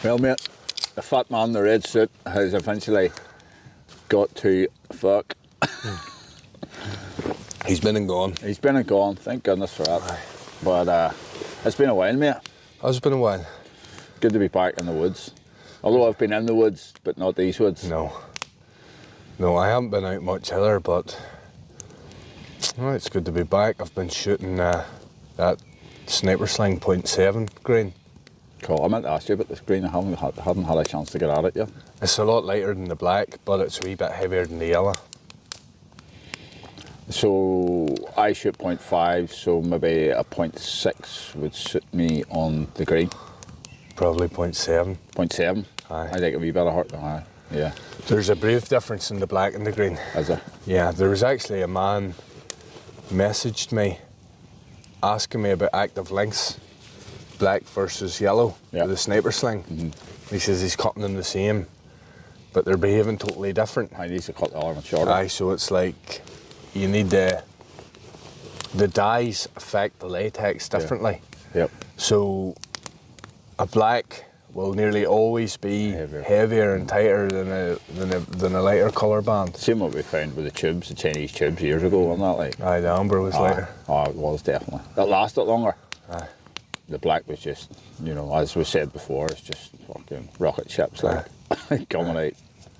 Well, mate, the fat man in the red suit has eventually got to fuck. He's been and gone. He's been and gone, thank goodness for that. Aye. But it's been a while, mate. It's been a while. Good to be back in the woods. Although I've been in the woods, but not these woods. No, I haven't been out much either, but well, it's good to be back. I've been shooting that sniper sling .7 green. Cool, I meant to ask you about this green. I haven't had a chance to get at it yet. It's a lot lighter than the black, but it's a wee bit heavier than the yellow. So I shoot .5, so maybe a .6 would suit me on the green. Probably .7. .7? Aye. I think it'd be better hurt. Aye. Yeah. There's a brave difference in the black and the green. Is there? Yeah, there was actually a man messaged me asking me about active lengths, black versus yellow, with the sniper sling. Mm-hmm. He says he's cutting them the same, but they're behaving totally different. I need to cut the other one shorter. Aye, so it's like you need the dyes affect the latex differently. Yep. So a black will nearly always be heavier and tighter than a lighter colour band. Same what we found with the tubes, the Chinese tubes years ago, wasn't that like? Aye, the amber was lighter. Oh, it was definitely. It lasted longer. Aye. The black was just, you know, as we said before, it's just fucking rocket ships like coming out,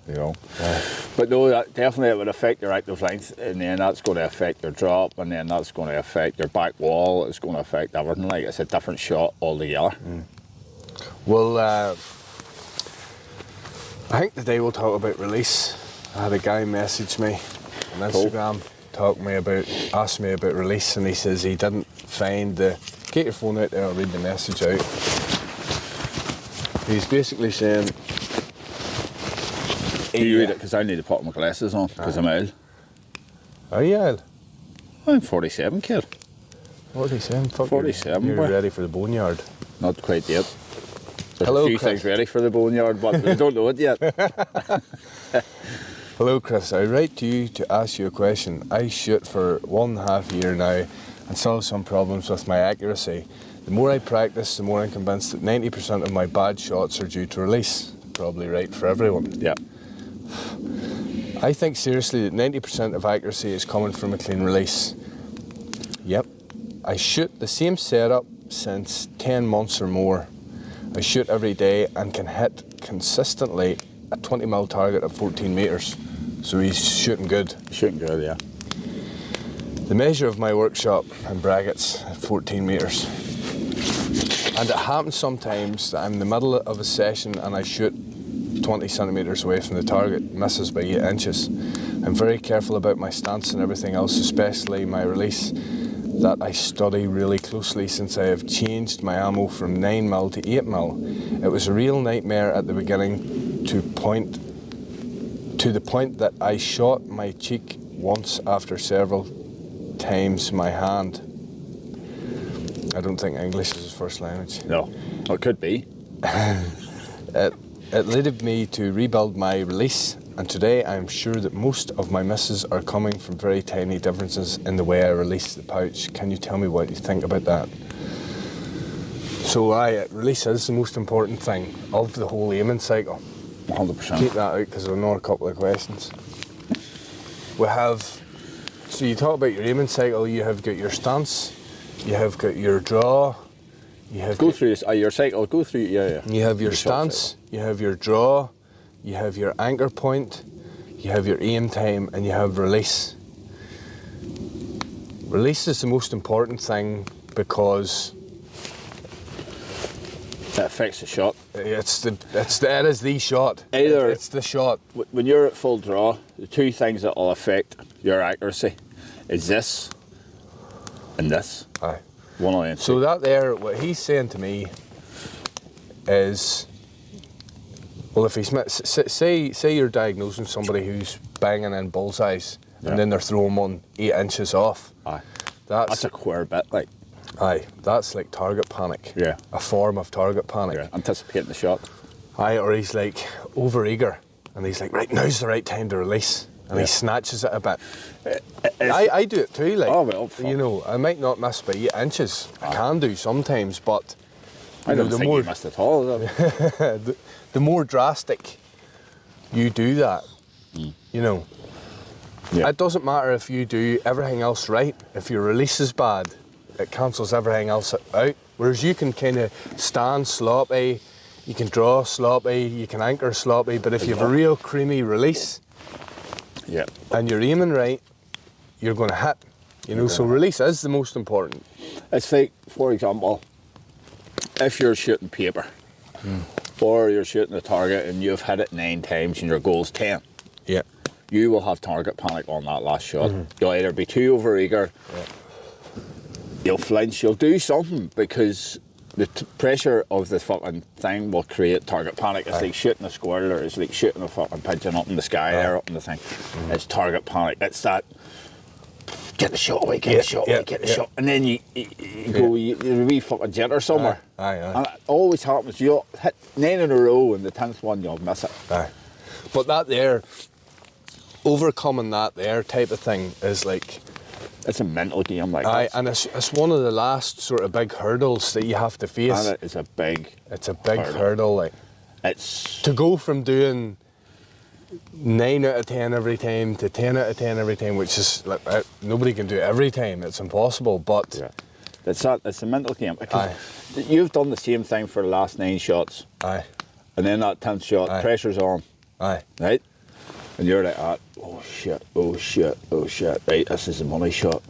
you know. Aye. But no, that definitely it would affect your active length, and then that's going to affect your drop, and then that's going to affect your back wall. It's going to affect everything. Like it's a different shot altogether. Mm. Well, I think today we'll talk about release. I had a guy message me on Instagram, asked me about release, and he says he didn't find the. Get your phone out there, I'll read the message out. He's basically saying. Can you read it? Because I need to put my glasses on because I'm ill. Are you ill? I'm 47, kid. 47? Fuck 47. You're ready for the boneyard. Not quite yet. There's Hello, a few Chris. things ready for the boneyard, but we don't know it yet. Hello, Chris. I write to you to ask you a question. I shoot for 1.5 years now and still have some problems with my accuracy. The more I practice, the more I'm convinced that 90% of my bad shots are due to release. Probably right for everyone. Yeah. I think seriously that 90% of accuracy is coming from a clean release. Yep. I shoot the same setup since 10 months or more. I shoot every day and can hit consistently a 20mm target at 14 metres. So he's shooting good. Shooting good, yeah. The measure of my workshop, in brackets, 14 metres. And it happens sometimes that I'm in the middle of a session and I shoot 20 centimetres away from the target, misses by 8 inches. I'm very careful about my stance and everything else, especially my release, that I study really closely since I have changed my ammo from 9mm to 8mm. It was a real nightmare at the beginning to the point that I shot my cheek once after several times my hand. I don't think English is his first language. No, it could be. It led me to rebuild my release, and today I'm sure that most of my misses are coming from very tiny differences in the way I release the pouch. Can you tell me what you think about that? So release is the most important thing of the whole aiming cycle. 100%. Keep that out because I know a couple of questions. So you talk about your aiming cycle, you have got your stance, you have got your draw, you have go through your cycle, go through, yeah. You have your stance, you have your draw, you have your anchor point, you have your aim time, and you have release. Release is the most important thing because it affects the shot. It is the shot. It's the shot. When you're at full draw, the two things that will affect your accuracy is this and this. Aye. One on So that there, what he's saying to me is, well, if he's say you're diagnosing somebody who's banging in bullseyes and then they're throwing one 8 inches off. Aye. That's a queer bit, like. Aye, that's like target panic. Yeah. A form of target panic. Yeah. Anticipating the shot. Aye, or he's like over eager and he's like, right, now's the right time to release. And he snatches it a bit. I do it too, like, oh, well, you know, I might not miss by 8 inches. I can do sometimes, but I don't think you missed at all. The more drastic you do that, you know, it doesn't matter if you do everything else right. If your release is bad, it cancels everything else out. Whereas you can kind of stand sloppy, you can draw sloppy, you can anchor sloppy, but if you have a real creamy release and you're aiming right, you're going to hit. You know, so release is the most important. It's like, for example, if you're shooting paper or you're shooting a target and you've hit it 9 times and your goal's 10, you will have target panic on that last shot. You'll either be too overeager, you'll flinch, you'll do something, because the pressure of the fucking thing will create target panic. It's like shooting a squirrel, or it's like shooting a fucking pigeon up in the sky there, up in the thing. It's target panic. It's that, get the shot away, get the shot away, get the shot. And then you go, you're a wee fucking jitter somewhere. And it always happens. You'll hit 9 in a row and the 10th one you'll miss it. But that there, overcoming that there type of thing is like... It's a mental game, like and it's one of the last sort of big hurdles that you have to face. And it is a big... It's a big hurdle, like... It's... To go from doing 9 out of 10 every time to 10 out of 10 every time, which is like nobody can do it every time. It's impossible. But it's a mental game, because you've done the same thing for the last 9 shots. And then that 10th shot, pressure's on. Right? And you're like, oh shit, oh shit, oh shit. Right, this is a money shot.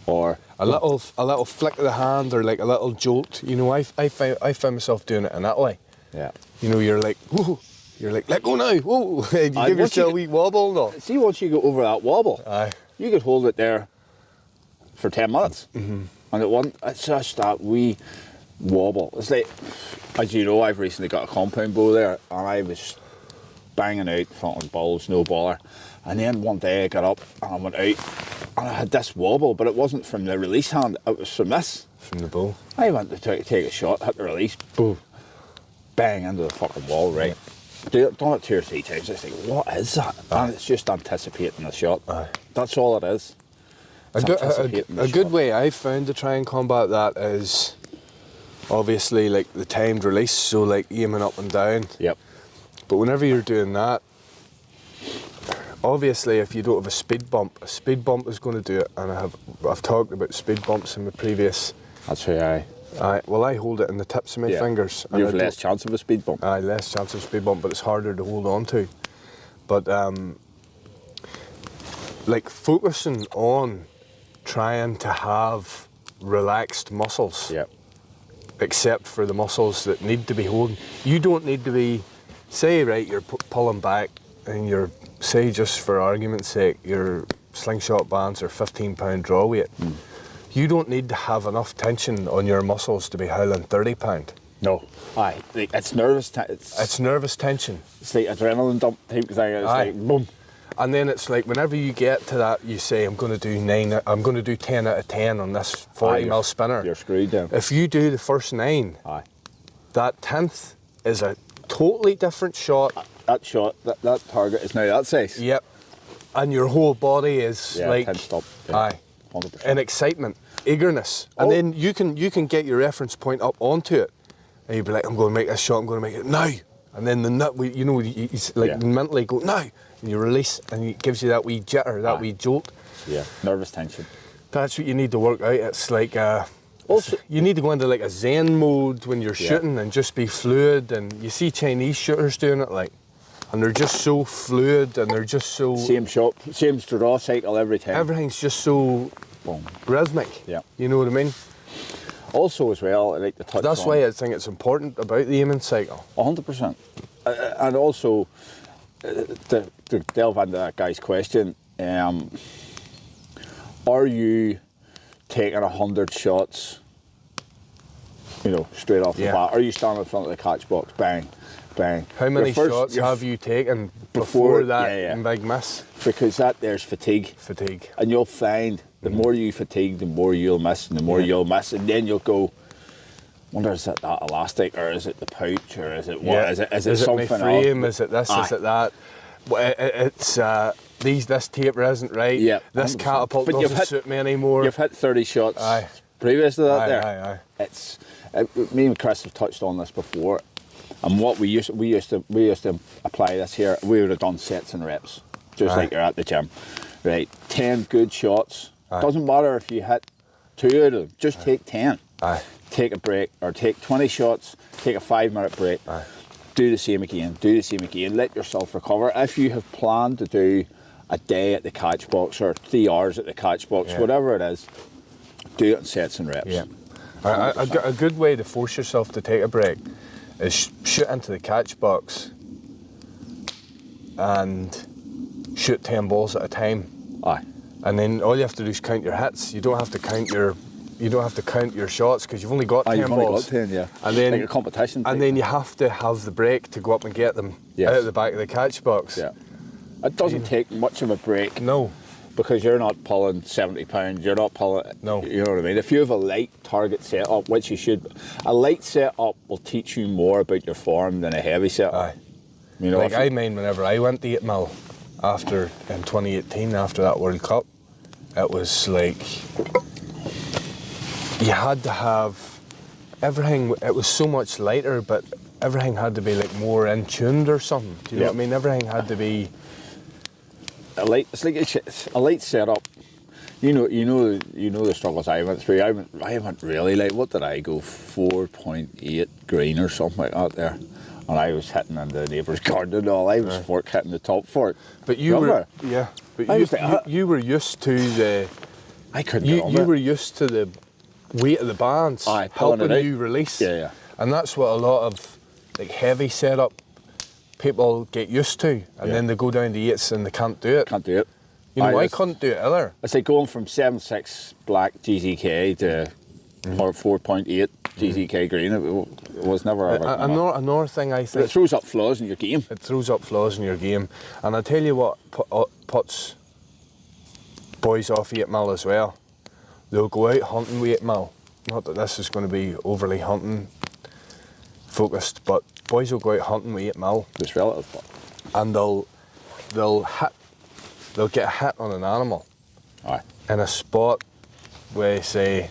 Or a little flick of the hand, or like a little jolt. You know, I found myself doing it in Italy. You know, you're like, whoa. You're like, let go now, whoa. And you give yourself a wee wobble, no? See, once you go over that wobble, you could hold it there for 10 minutes. And it's just that wee wobble. It's like, as you know, I've recently got a compound bow there, and I was banging out fucking balls, no bother. And then one day I got up and I went out and I had this wobble, but it wasn't from the release hand, it was from this. From the bow. I went to take a shot, hit the release, boom, bang into the fucking wall, right? Done it 2 or 3 times. It's like, what is that? And it's just anticipating the shot. That's all it is. A good way I've found to try and combat that is obviously like the timed release, so like aiming up and down. But whenever you're doing that, obviously if you don't have a speed bump is going to do it. And I've talked about speed bumps in my previous. That's why well, I hold it in the tips of my fingers. You have less chance of a speed bump. Less chance of a speed bump, but it's harder to hold on to. But like focusing on trying to have relaxed muscles, except for the muscles that need to be holding. You don't need to be, say, right, you're pulling back and you're, say, just for argument's sake, your slingshot bands are 15-pound draw weight. You don't need to have enough tension on your muscles to be howling 30-pound. No. Like, it's nervous. It's nervous tension. It's like adrenaline dump type thing. It's like boom. And then it's like whenever you get to that, you say, I'm going to do 10 out of 10 on this 40mm spinner. You're screwed then. If you do the first 9, that 10th is a totally different shot. That shot, that target is now that size. And your whole body is like tensed up. 100%. In excitement, eagerness. And then you can get your reference point up onto it. And you'll be like, I'm going to make this shot, I'm going to make it now. And then the nut, you like mentally go, now. And you release, and it gives you that wee jitter, that wee jolt. Nervous tension. That's what you need to work out. It's like, also, you need to go into like a Zen mode when you're shooting and just be fluid. And you see Chinese shooters doing it, like, and they're just so fluid and they're just so... Same shot, same draw cycle every time. Everything's just so rhythmic. You know what I mean? Also as well, I like the touch That's on. why I think it's important about the aiming cycle. 100%. And also, to delve into that guy's question, are you taking 100 shots, you know, straight off the bat? Are you standing in front of the catch box, bang, bang? How many shots have you taken before that big miss? Because there's fatigue. And you'll find the more you fatigue, the more you'll miss, and the more you'll miss, and then you'll go, wonder, is it that elastic, or is it the pouch, or is it what? Is it something my frame? Is it this? Is it that? It's this taper isn't right. This 100%. Catapult doesn't suit me anymore. You've hit 30 shots previous to that Aye, there. aye, aye. It's me and Chris have touched on this before, and what we used to apply this here. We would have done sets and reps, just Aye. like you're at the gym, right? 10 good shots. Aye. Doesn't matter if you hit 2 out of them. Just take 10. Aye. Take a break, or take 20 shots. Take a 5-minute break. Aye. Do the same again. Do the same again. Let yourself recover. If you have planned to do a day at the catch box or 3 hours at the catch box, Yeah. whatever it is, do it in sets and reps. Yeah. A good way to force yourself to take a break is shoot into the catch box and shoot 10 balls at a time. Aye. And then all you have to do is count your hits. You don't have to count your shots because you've only got 10 You've balls. only got 10, yeah. And then like a competition. And then you have to have the break to go up and get them Yes. out of the back of the catch box. Yeah. It doesn't take much of a break. No. Because you're not pulling 70 pounds, you're not pulling, No. You know what I mean? If you have a light target setup, which you should, a light setup will teach you more about your form than a heavy setup. Aye. You know, Like I mean, whenever I went to 8 mil in 2018 after that World Cup, it was like you had to have everything. It was so much lighter, but everything had to be like more in tuned or something. Do you know what I mean? Everything had to be. it's like a light setup. You know the struggles I went through. I went really late. What did I go? 4.8 green or something like that there, and I was hitting in the neighbour's garden and all. I was fork hitting the top fork. But you Remember? were, yeah. But I you, was like, you were used to the. I couldn't get on You it. were used to the weight of the bands Aye, pulling it helping out. you release. Yeah, yeah. And that's what a lot of like heavy setup people get used to, and Yeah. then they go down to 8s and they can't do it. Can't do it. You know, I it's- couldn't do it either. It's like going from 7.6 black GZK to 4.8 GZK green. It was never ever. Another thing I It think throws up flaws in your game. it throws up flaws in your game, and I tell you what puts boys off 8 mil as well. They'll go out hunting with 8 mil. Not that this is going to be overly hunting focused, but boys will go out hunting with 8 mil, It's relative, but and they'll get a hit on an animal aye, in a spot where, say,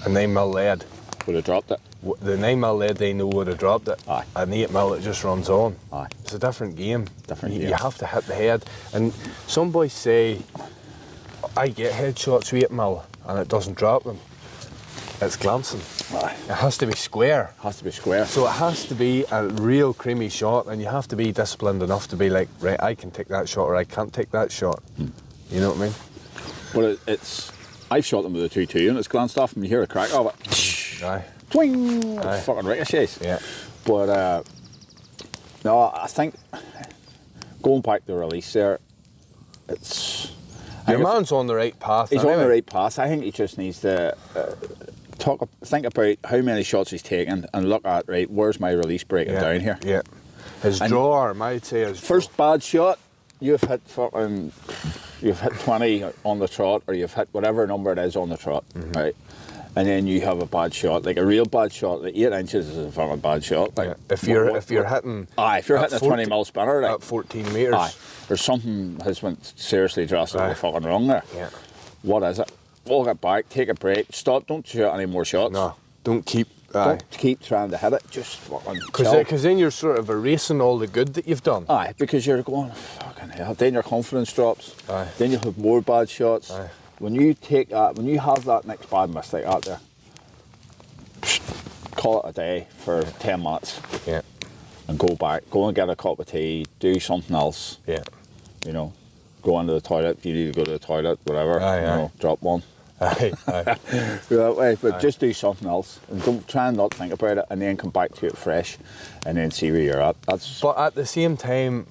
a 9 mil lead. would have dropped it. The 9 mil lead they know would have dropped it. Aye. And the 8 mil it just runs on. Aye. It's a different game. Different You game. have to hit the head. And some boys say, I get headshots with 8 mil and it doesn't drop them. It's glancing. Aye. It has to be square. Has to be square. So it has to be a real creamy shot, and you have to be disciplined enough to be like, right, I can take that shot or I can't take that shot. You know what I mean? Well, it's. I've shot them with a 2-2 and it's glanced off and you hear a crack of it. Aye. Twing! Aye. Fucking ricochets. Yeah. But no, I think going back to the release there, it's. Your man's on the right path. He's on anyway. the right path. I think he just needs to think about how many shots he's taken and look at, right, where's my release breaking Yeah. down here. Yeah. His And draw arm, I'd say, is First bad shot, you've hit 20 on the trot, or you've hit whatever number it is on the trot, right? And then you have a bad shot, like a real bad shot. Like 8 inches is a fucking bad shot. Like yeah. If you're hitting, if you're at hitting a 20 mil spinner, like, at 14 metres, aye, or something has went seriously drastically Aye. fucking wrong there. yeah. What is it? Walk it back, take a break, stop, don't shoot any more shots. No, don't keep. Don't keep trying to hit it, just fucking chill. Because then you're sort of erasing all the good that you've done. Aye, because you're going, fucking hell, then your confidence drops. Aye. Then you'll have more bad shots. Aye. When you take that, when you have that next bad mistake out there, call it a day for 10 minutes Yeah. and go back, go and get a cup of tea, do something else, Yeah. you know, go into the toilet, if you need to go to the toilet, whatever, Aye, you aye. know, drop one. Aye. Aye. Go that way, but just do something else and don't try and not think about it and then come back to it fresh and then see where you're at. That's But at the same time,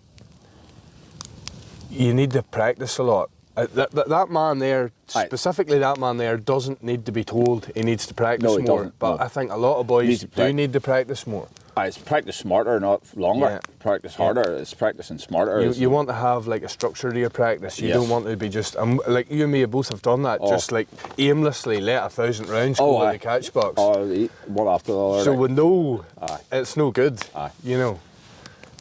you need to practice a lot. That man there, Aye. specifically that man there, doesn't need to be told he needs to practice No, he more. doesn't, But no. I think a lot of boys Needs to do need to practice more. it's practice smarter, not longer. Yeah. Practice harder. It's practicing smarter. You want to have like a structure to your practice. You Yes. don't want to be just like you and me both have done that. Oh. Just like aimlessly let 1,000 rounds go in aye. the catch box. One after the other. so like, we know Aye. it's no good. Aye. You know,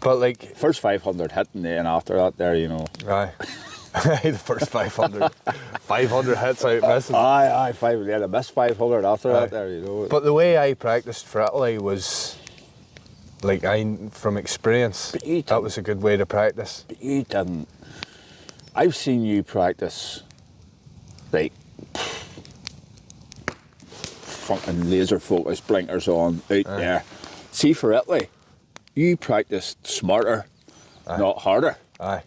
but like first 500 hit and then after that, there, you know, aye. The first 500 hits out missing. Aye, 500. Yeah, I missed 500 after that there, you know. But the way I practiced for Italy was, like, from experience, that was a good way to practice. But you didn't. I've seen you practice, like, fucking laser focus, blinkers on, out there. See, for Italy, you practiced smarter, not harder. Aye.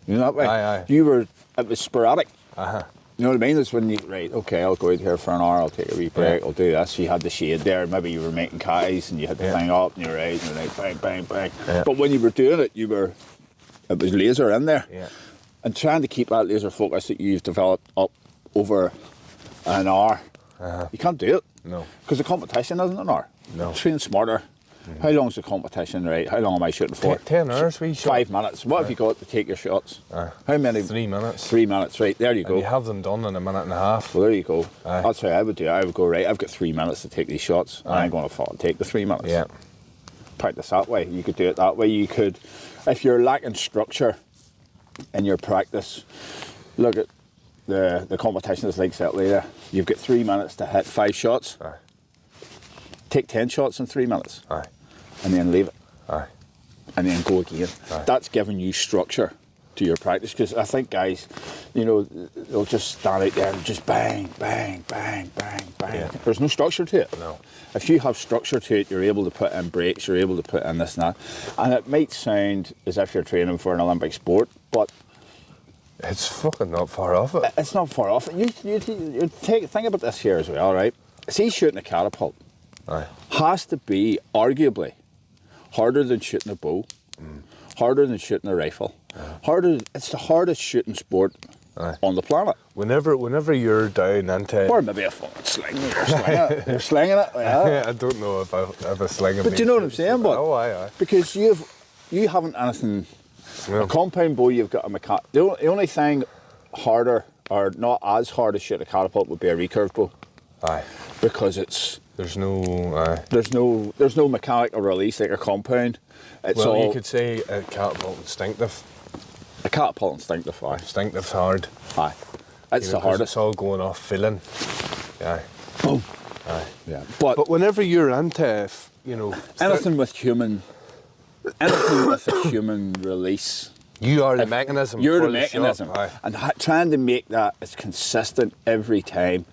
You know that way? Aye. It was sporadic. Uh-huh. You know what I mean? It's when you, right, okay, I'll go out here for an hour, I'll take a wee break, I'll do this. You had the shade there, maybe you were making catties and you had the thing up and you were out and you're like, bang, bang, bang. Yeah. But when you were doing it, it was laser in there. Yeah. And trying to keep that laser focus that you've developed up over an hour, you can't do it. No. Because the competition isn't an hour. No. Train smarter. How long's the competition, right? How long am I shooting for? 10 hours we shot. 5 minutes. What have you got to take your shots? How many? 3 minutes. 3 minutes, right. There you go. And you have them done in a minute and a half. Well, there you go. Aye. That's how I would do it. I would go, right, I've got 3 minutes to take these shots. And I'm going to fucking take the 3 minutes. Yeah. Practice that way. You could do it that way. You could, if you're lacking structure in your practice, look at the competition is like Italy there. You've got 3 minutes to hit 5 shots. Aye. Take 10 shots in 3 minutes. Aye. And then leave it. Aye. And then go again. Aye. That's giving you structure to your practice, because I think guys, you know, they'll just stand out there and just bang, bang, bang, bang, bang. Yeah. There's no structure to it. No. If you have structure to it, you're able to put in breaks, you're able to put in this and that. And it might sound as if you're training for an Olympic sport, but It's fucking not far off it. it's not far off. You think about this here as well, right? See, shooting a catapult Aye. has to be arguably harder than shooting a bow, harder than shooting a rifle, it's the hardest shooting sport on the planet. Whenever you're down into... Or maybe a fucking sling. You're slinging it. Yeah. I don't know if a sling... But do you know what I'm saying? But oh, aye. because you haven't anything... No. A compound bow, you've got a mechanic. The only thing harder, or not as hard as shoot a catapult, would be a recurve bow. Aye. Because it's... There's no... There's no mechanical release like a compound. It's well, all... you could say a catapult instinctive. A catapult instinctive, aye. Instinctive's hard. Aye. It's You know, the 'cause hardest. It's all going off feeling. Aye. Boom. Aye. Yeah. But whenever you're into, you know... anything with a human release. You are the mechanism. You're for the mechanism. shot. Aye. And trying to make that as consistent every time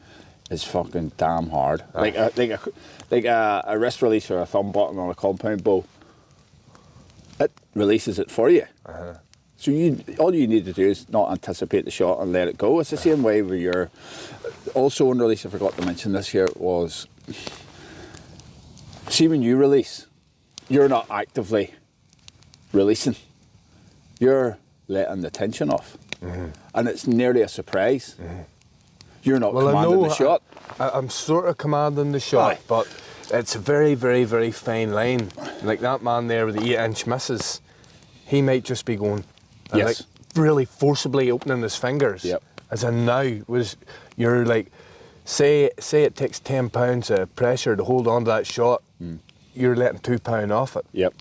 is fucking damn hard. Like a wrist release or a thumb button on a compound bow, it releases it for you. Uh-huh. So all you need to do is not anticipate the shot and let it go. It's the same way with your... Also in release, I forgot to mention this here, was... See, when you release, you're not actively releasing. You're letting the tension off. Mm-hmm. And it's nearly a surprise. Mm-hmm. You're not commanding the shot. I'm sort of commanding the shot, but it's a very, very, very fine line. Like that man there with the 8-inch misses, he might just be going, yes, like really forcibly opening his fingers. Yep. As in now, you're like, say it takes 10 pounds of pressure to hold on to that shot, you're letting 2 pounds off it. Yep.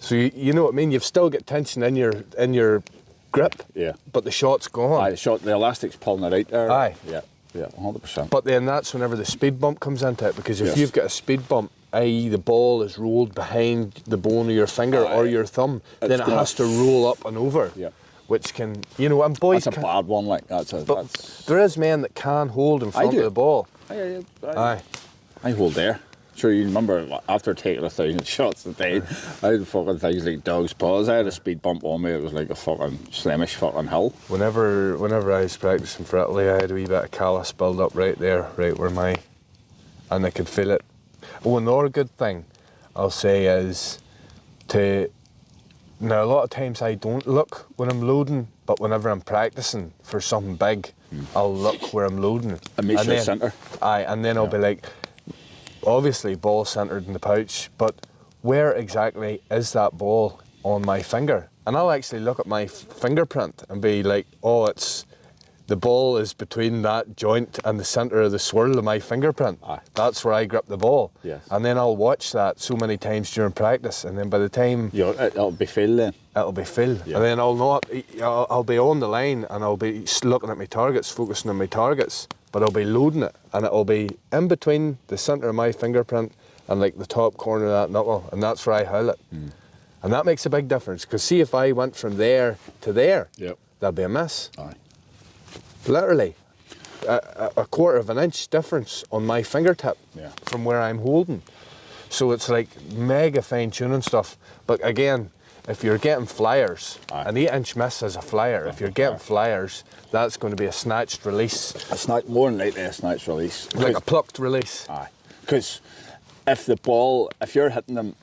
So you know what I mean? You've still got tension in your grip. Yeah. But the shot's gone. Aye, the elastic's pulling it out there. Aye. Yeah. Yeah, 100%. But then that's whenever the speed bump comes into it, because if Yes. you've got a speed bump, i.e. the ball is rolled behind the bone of your finger or your thumb, then it has to roll up and over. Yeah. Which can, you know, and boys That's a bad one, like that's. there is men that can hold in front of the ball. Aye. I hold there. Sure, you remember after taking 1,000 shots a day, I had fucking things like dog's paws. I had a speed bump on me. It was like a fucking slimish fucking hill. Whenever I was practicing for Italy, I had a wee bit of callus build up right there, right where and I could feel it. Oh, another good thing I'll say is now a lot of times I don't look when I'm loading, but whenever I'm practicing for something big, I'll look where I'm loading. And make sure it's centre. Aye, and then I'll be like, obviously ball centred in the pouch, but where exactly is that ball on my finger? And I'll actually look at my fingerprint and be like, oh, it's the ball is between that joint and the centre of the swirl of my fingerprint. Aye. That's where I grip the ball. Yes. And then I'll watch that so many times during practice, and then by the time it'll be full then. it'll be full, Yeah. and then I'll be on the line and I'll be looking at my targets, focusing on my targets, but I'll be loading it, and it'll be in between the centre of my fingerprint and like the top corner of that knuckle, and that's where I hull it. And that makes a big difference, because see, if I went from there to there, that'd be a miss. Aye. Literally, a quarter of an inch difference on my fingertip from where I'm holding. So it's like mega fine tuning stuff. But again, if you're getting flyers, an 8-inch miss is a flyer. If you're getting flyers, that's going to be a snatched release. More than likely a snatched release. Like a plucked release. Aye. Because if you're hitting them,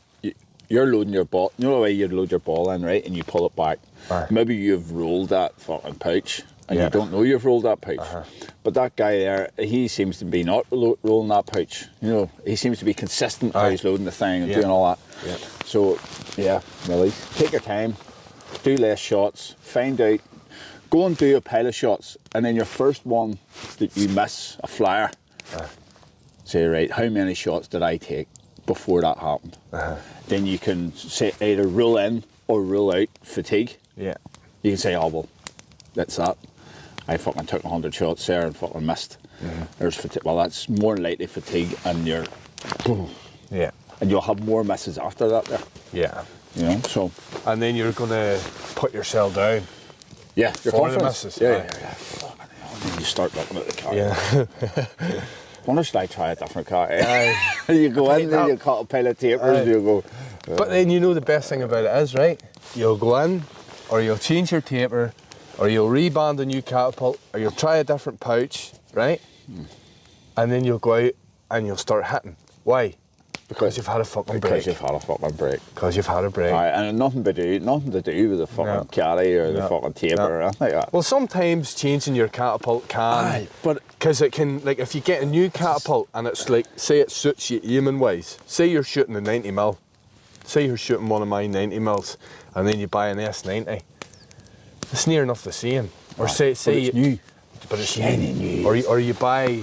you're loading your ball. You know the way you load your ball in, right? And you pull it back. Aye. Maybe you've rolled that fucking pouch and you don't know you've rolled that pouch. But that guy there, he seems to be not rolling that pouch. You know, he seems to be consistent how he's loading the thing and doing all that. Yeah. So, release. Take your time, do less shots, find out, go and do a pile of shots, and then your first one that you miss, a flyer, say, right, how many shots did I take before that happened? Then you can say either rule in or rule out fatigue. Yeah. You can say, oh, well, that's that. I fucking took 100 shots there and fucking missed. There's fatigue. Well, that's more than likely fatigue, and you're... Yeah. And you'll have more misses after that there. Yeah. You know, so... And then you're going to put yourself down. Yeah, your for the confidence. misses. Yeah. Fucking hell. And then you start looking at the car. Yeah. Wonder should I try a different car? You go in there, you cut a pile of tapers, you go... But then you know the best thing about it is, right? You'll go in, or you'll change your taper, or you'll reband a new catapult, or you'll try a different pouch, right? And then you'll go out and you'll start hitting. Why? Because you've had a fucking break. Because you've had a fucking break. Because you've had a break. Aye, and nothing to do with the fucking caddy or the fucking taper or anything like that. Well, sometimes changing your catapult can. Aye, but... Because it can, like, if you get a new catapult and it's like, say it suits you aiming wise, say you're shooting a 90mm, say you're shooting one of my 90mm, and then you buy an S90, it's near enough the same. Or say but it's new. But it's shiny new. Or you buy,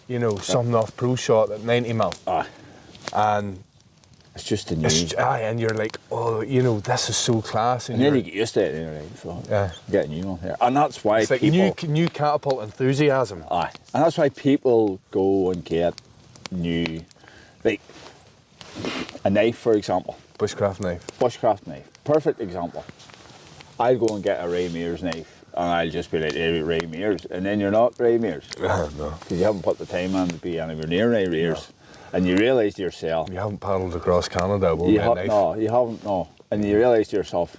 you know, something off Pro Shot at 90mm. Aye. And it's just a new. And you're like, oh, you know, this is so class. And then you get used to it, you know, right? So get a new one here. And that's why it's people... like new catapult enthusiasm. Aye. And that's why people go and get new, like a knife, for example. Bushcraft knife. Bushcraft knife. Perfect example. I'll go and get a Ray Mears knife, and I'll just be like, hey, Ray Mears. And then you're not Ray Mears. No. Because you haven't put the time in to be anywhere near Ray Mears. No. And you realise to yourself... You haven't paddled across Canada with a knife. No, you haven't, no. And you realise to yourself,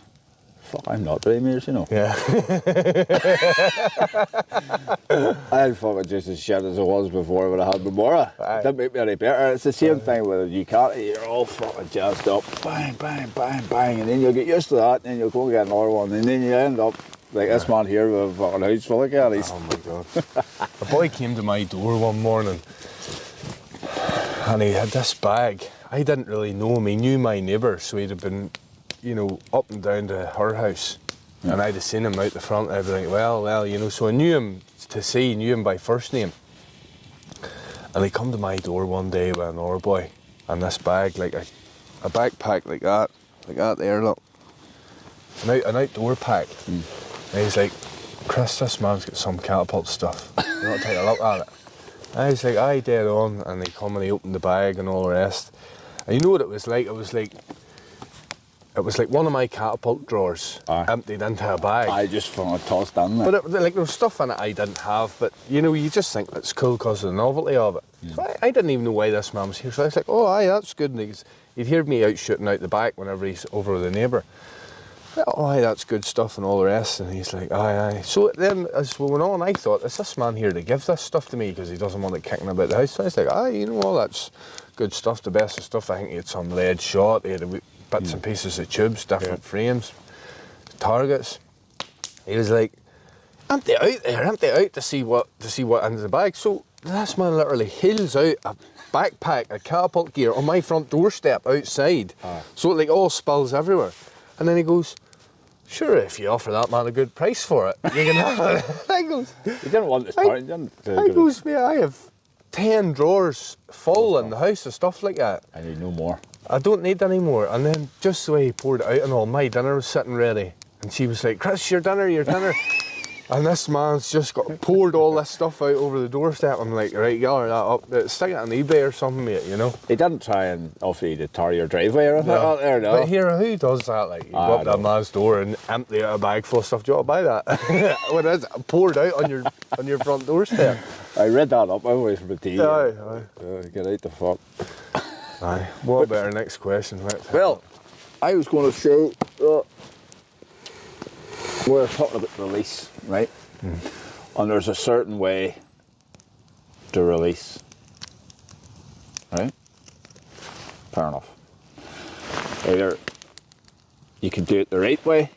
fuck, I'm not Ray Mears, you know. Yeah. I'm fucking just as shit as I was before when I had Memora. Didn't make me any better. It's the same thing with a Ducati. You're all fucking jazzed up. Bang, bang, bang, bang. And then you'll get used to that, and then you'll go and get another one. And then you end up like this man here with a fucking house full of caddies. Oh my God. A boy came to my door one morning and he had this bag. I didn't really know him. He knew my neighbour, so he'd have been, you know, up and down to her house. Yeah. And I'd have seen him out the front and I'd be like, well, you know, so I knew him knew him by first name. And he come to my door one day with another boy and this bag, like a backpack like that there, look. An outdoor pack. And he's like, Chris, this man's got some catapult stuff. You want to take a look at it? And I was like, aye, dead on. And he come and he opened the bag and all the rest. And you know what it was like? It was like one of my catapult drawers emptied into a bag. I just tossed in there. But like there was stuff in it I didn't have, but you know, you just think it's cool because of the novelty of it. So I didn't even know why this man was here. So I was like, oh, aye, that's good. And he'd hear me out shooting out the back whenever he's over with a neighbour. Oh, aye, that's good stuff and all the rest. And he's like, aye. So then, as we went on, I thought, is this man here to give this stuff to me because he doesn't want it kicking about the house? So I was like, aye, you know, all that's good stuff, the best of stuff. I think he had some lead shot, he had bits and pieces of tubes, different frames, targets. He was like, empty out to see what's in the bag. So this man literally heels out a backpack, a catapult gear on my front doorstep outside. So it like all spills everywhere. And then he goes, Sure, if you offer that man a good price for it, you can have it. I goes, You didn't want to start. You didn't. I goes, mate, I have 10 drawers full in the house of stuff like that. I need no more. I don't need any more. And then just the way he poured it out and all, my dinner was sitting ready. And she was like, Chris, your dinner, your dinner. And this man's just got poured all this stuff out over the doorstep. I'm like, right, gather that up. Stick it on eBay or something, mate, you know. He didn't try and offer you to tar your driveway or anything out there, no. But here, who does that? Like, you go up to that man's door and empty out a bag full of stuff. Do you want to buy that? When it's poured out on your front doorstep. I read that up always for the tea. Aye. Get out the fuck. Aye. What about our next question? Well, I was going to show. We're talking about release, right? And there's a certain way to release, right? Fair enough. Either you can do it the right way,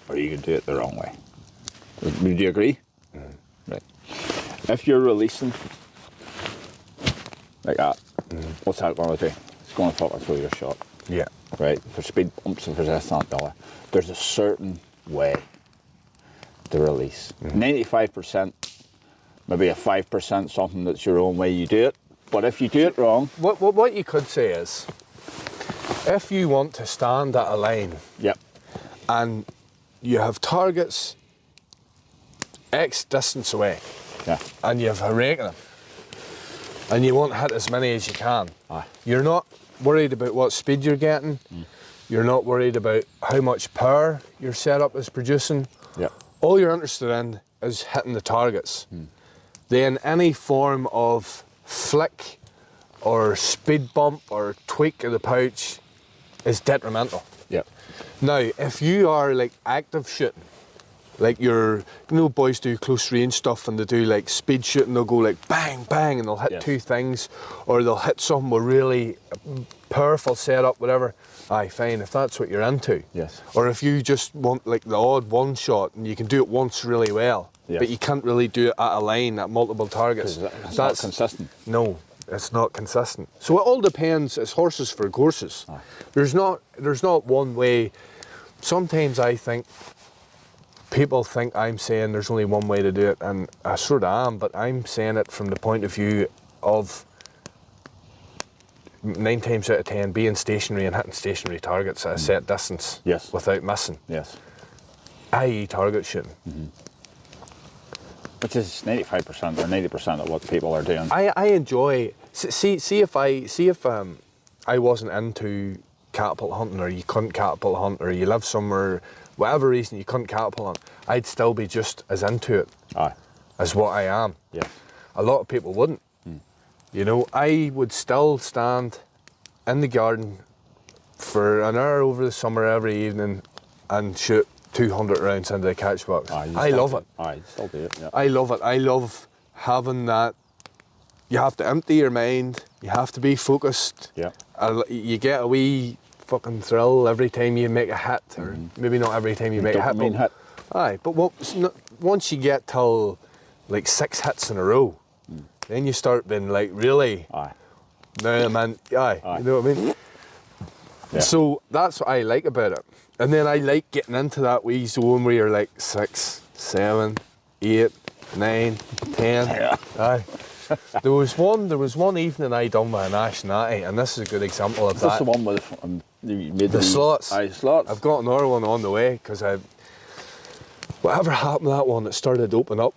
or you can do it the wrong way. Would you agree? Right. If you're releasing like that, what's that going to do? It's going to fucking through your shot. Yeah. Right? For speed bumps and for this and that, there's a certain way to release. 95%, maybe a 5% something that's your own way you do it. But if you do it wrong... What you could say is, if you want to stand at a line, Yep. and you have targets X distance away, Yeah. and you have a rake of them, and you want to hit as many as you can, you're not worried about what speed you're getting, you're not worried about how much power your setup is producing. Yep. All you're interested in is hitting the targets. Then any form of flick or speed bump or tweak of the pouch is detrimental. Yep. Now, if you are like active shooting, like you know boys do close range stuff and they do like speed shooting, they'll go like bang, bang, and they'll hit two things, or they'll hit something with really powerful setup, whatever. Aye, fine, if that's what you're into. Yes. Or if you just want like the odd one shot and you can do it once really well, but you can't really do it at a line at multiple targets. That's not consistent. No, it's not consistent. So it all depends. It's horses for courses. There's not one way. Sometimes I think people think I'm saying there's only one way to do it, and I sort of am, but I'm saying it from the point of view of 9 times out of 10 being stationary and hitting stationary targets at a set distance without missing. Yes. I.e. target shooting. Which is 95% or 90% of what people are doing. I enjoy, see if I wasn't into catapult hunting, or you couldn't catapult hunt, or you live somewhere, whatever reason you couldn't catapult hunt, I'd still be just as into it as what I am. Yeah. A lot of people wouldn't. You know, I would still stand in the garden for an hour over the summer every evening and shoot 200 rounds into the catch box. I love it. You still do it, yeah. I love it. I love having that. You have to empty your mind. You have to be focused. Yeah. You get a wee fucking thrill every time you make a hit, or maybe not every time you make a hit. Aye, but once you get till like 6 hits in a row, then you start being like, really? Now, man, you know what I mean? Yeah. So that's what I like about it. And then I like getting into that wee zone where you're like 6, 7, 8, 9, 10. Yeah. Aye. There was one evening I done with an Ash Natty, and this is a good example of that. Is this the one with you made the slots? Aye, slots. I've got another one on the way, because whatever happened to that one, it started to open up.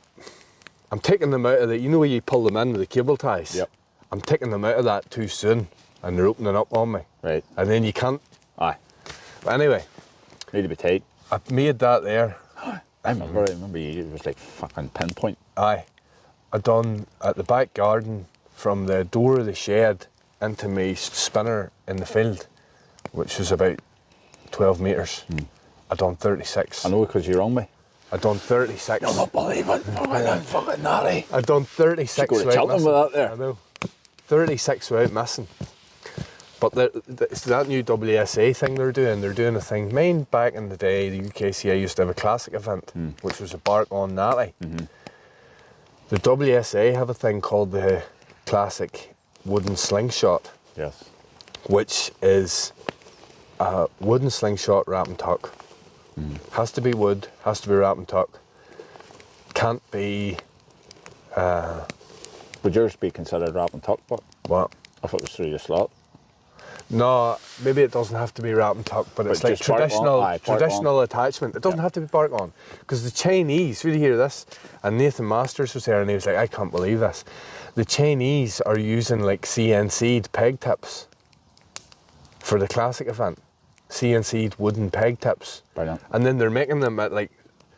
I'm taking them out of you know where you pull them in with the cable ties? Yep. I'm taking them out of that too soon, and they're opening up on me. Right. And then you can't. Aye. But anyway. Need to be tight. I've made that there. I remember you, it was like fucking pinpoint. Aye. I done at the back garden from the door of the shed into my spinner in the field, which was about 12 metres. I done 36. I know, because you rung me. I done 36. You'll not believe it. Fucking naughty. I done 36 without missing. With that there. I know. 36 without missing. But it's that new WSA thing they're doing a thing. Mine back in the day, the UKCA used to have a classic event, which was a bark on natty. The WSA have a thing called the classic wooden slingshot. Yes. Which is a wooden slingshot wrap and tuck Has to be wood, has to be wrap and tuck. Can't be... Would yours be considered wrap and tuck, but What? if it was through the slot? No, maybe it doesn't have to be wrap and tuck, but it's like just bark on. traditional Aye, bark traditional attachment. It doesn't have to be bark on. Because the Chinese, really hear this, and Nathan Masters was there and he was like, I can't believe this. The Chinese are using like CNC'd peg tips for the classic event. CNC'd wooden peg tips. Brilliant. And then they're making them at like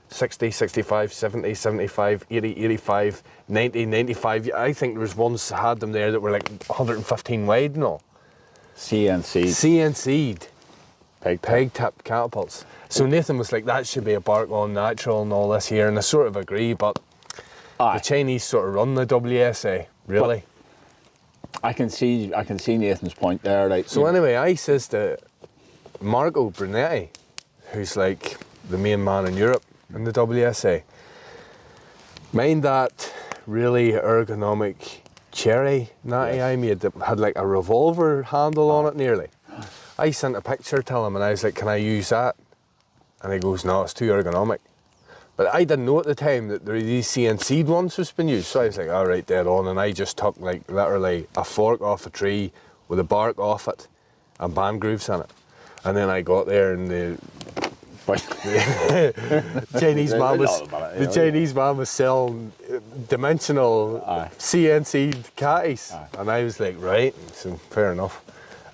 60, 65, 70, 75, 80, 85, 90, 95. I think there was ones that had them there that were like 115 wide and all. CNC'd peg tip catapults. So Nathan was like, that should be a bark on natural and all this here, and I sort of agree, but the Chinese sort of run the WSA, really. But I can see Nathan's point there. Like, So anyway, I says to Marco Brunetti, who's like the main man in Europe in the WSA, mind that really ergonomic cherry natty I made that had like a revolver handle on it nearly. I sent a picture to him and I was like, can I use that? And he goes, no, it's too ergonomic. But I didn't know at the time that there were these CNC'd ones was been used. So I was like, all right, dead on. And I just took like literally a fork off a tree with the bark off it and band grooves in it. And then I got there and the Chinese man was selling dimensional CNC'd catties. And I was like, right, so fair enough.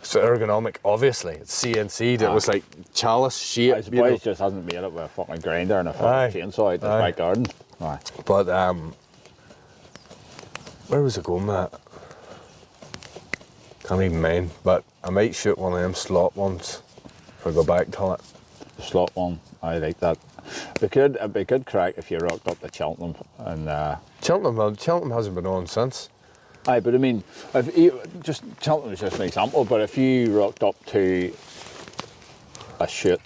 So ergonomic, obviously. It's CNC'd. It was like chalice shape. I suppose it just hasn't made it with a fucking grinder and a fucking chainsaw out the back garden. But where was I going with that? Can't even mind. But I might shoot one of them slot ones if I go back to it. The slot one, I like that. It'd be a good crack if you rocked up to Cheltenham and Cheltenham hasn't been on since. Aye, but I mean, Cheltenham is just an example, but if you rocked up to a shoot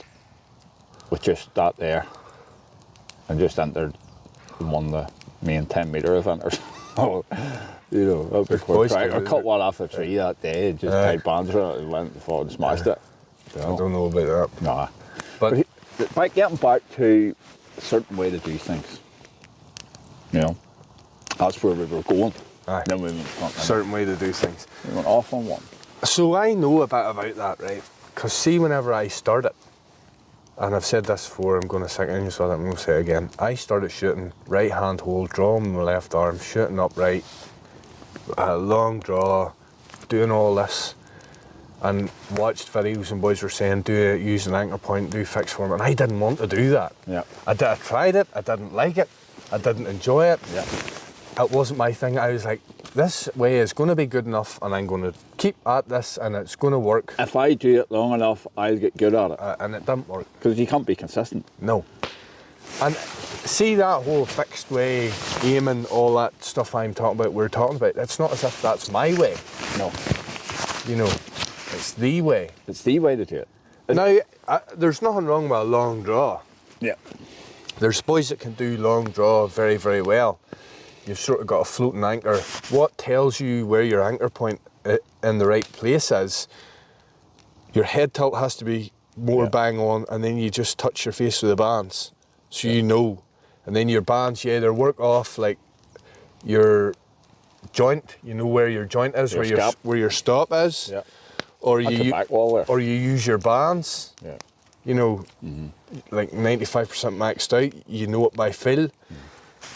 with just that there and just entered and won the main 10-metre event or you know, that'd be quite crack. Or cut one off a tree that day, just tied bands around it and went forward and smashed it. I don't know about that. Nah. But getting back to a certain way to do things, you know, that's where we were going. Aye. Then we went certain way to do things. We went off on one. So I know a bit about that, right? Because see, whenever I started, and I've said this before, I'm going to sink in, so I'm going to say it again. I started shooting right hand hold, drawing my left arm, shooting upright, long draw, doing all this, and watched videos and boys were saying, use an anchor point, do fixed form, and I didn't want to do that. Yeah. I tried it, I didn't like it, I didn't enjoy it. Yeah. It wasn't my thing. I was like, this way is going to be good enough and I'm going to keep at this and it's going to work. If I do it long enough, I'll get good at it. And it didn't work. Because you can't be consistent. No. And see that whole fixed way, aiming, all that stuff we're talking about, it's not as if that's my way. No. You know, it's the way. It's the way to do it. Now, there's nothing wrong with a long draw. Yeah. There's boys that can do long draw very, very well. You've sort of got a floating anchor. What tells you where your anchor point in the right place is, your head tilt has to be more bang on, and then you just touch your face with the bands. So you know. And then your bands, you either work off like your joint, you know where your joint is, where your stop is. Yeah. Or you use your bands. Yeah. You know, like 95% maxed out, you know it by feel.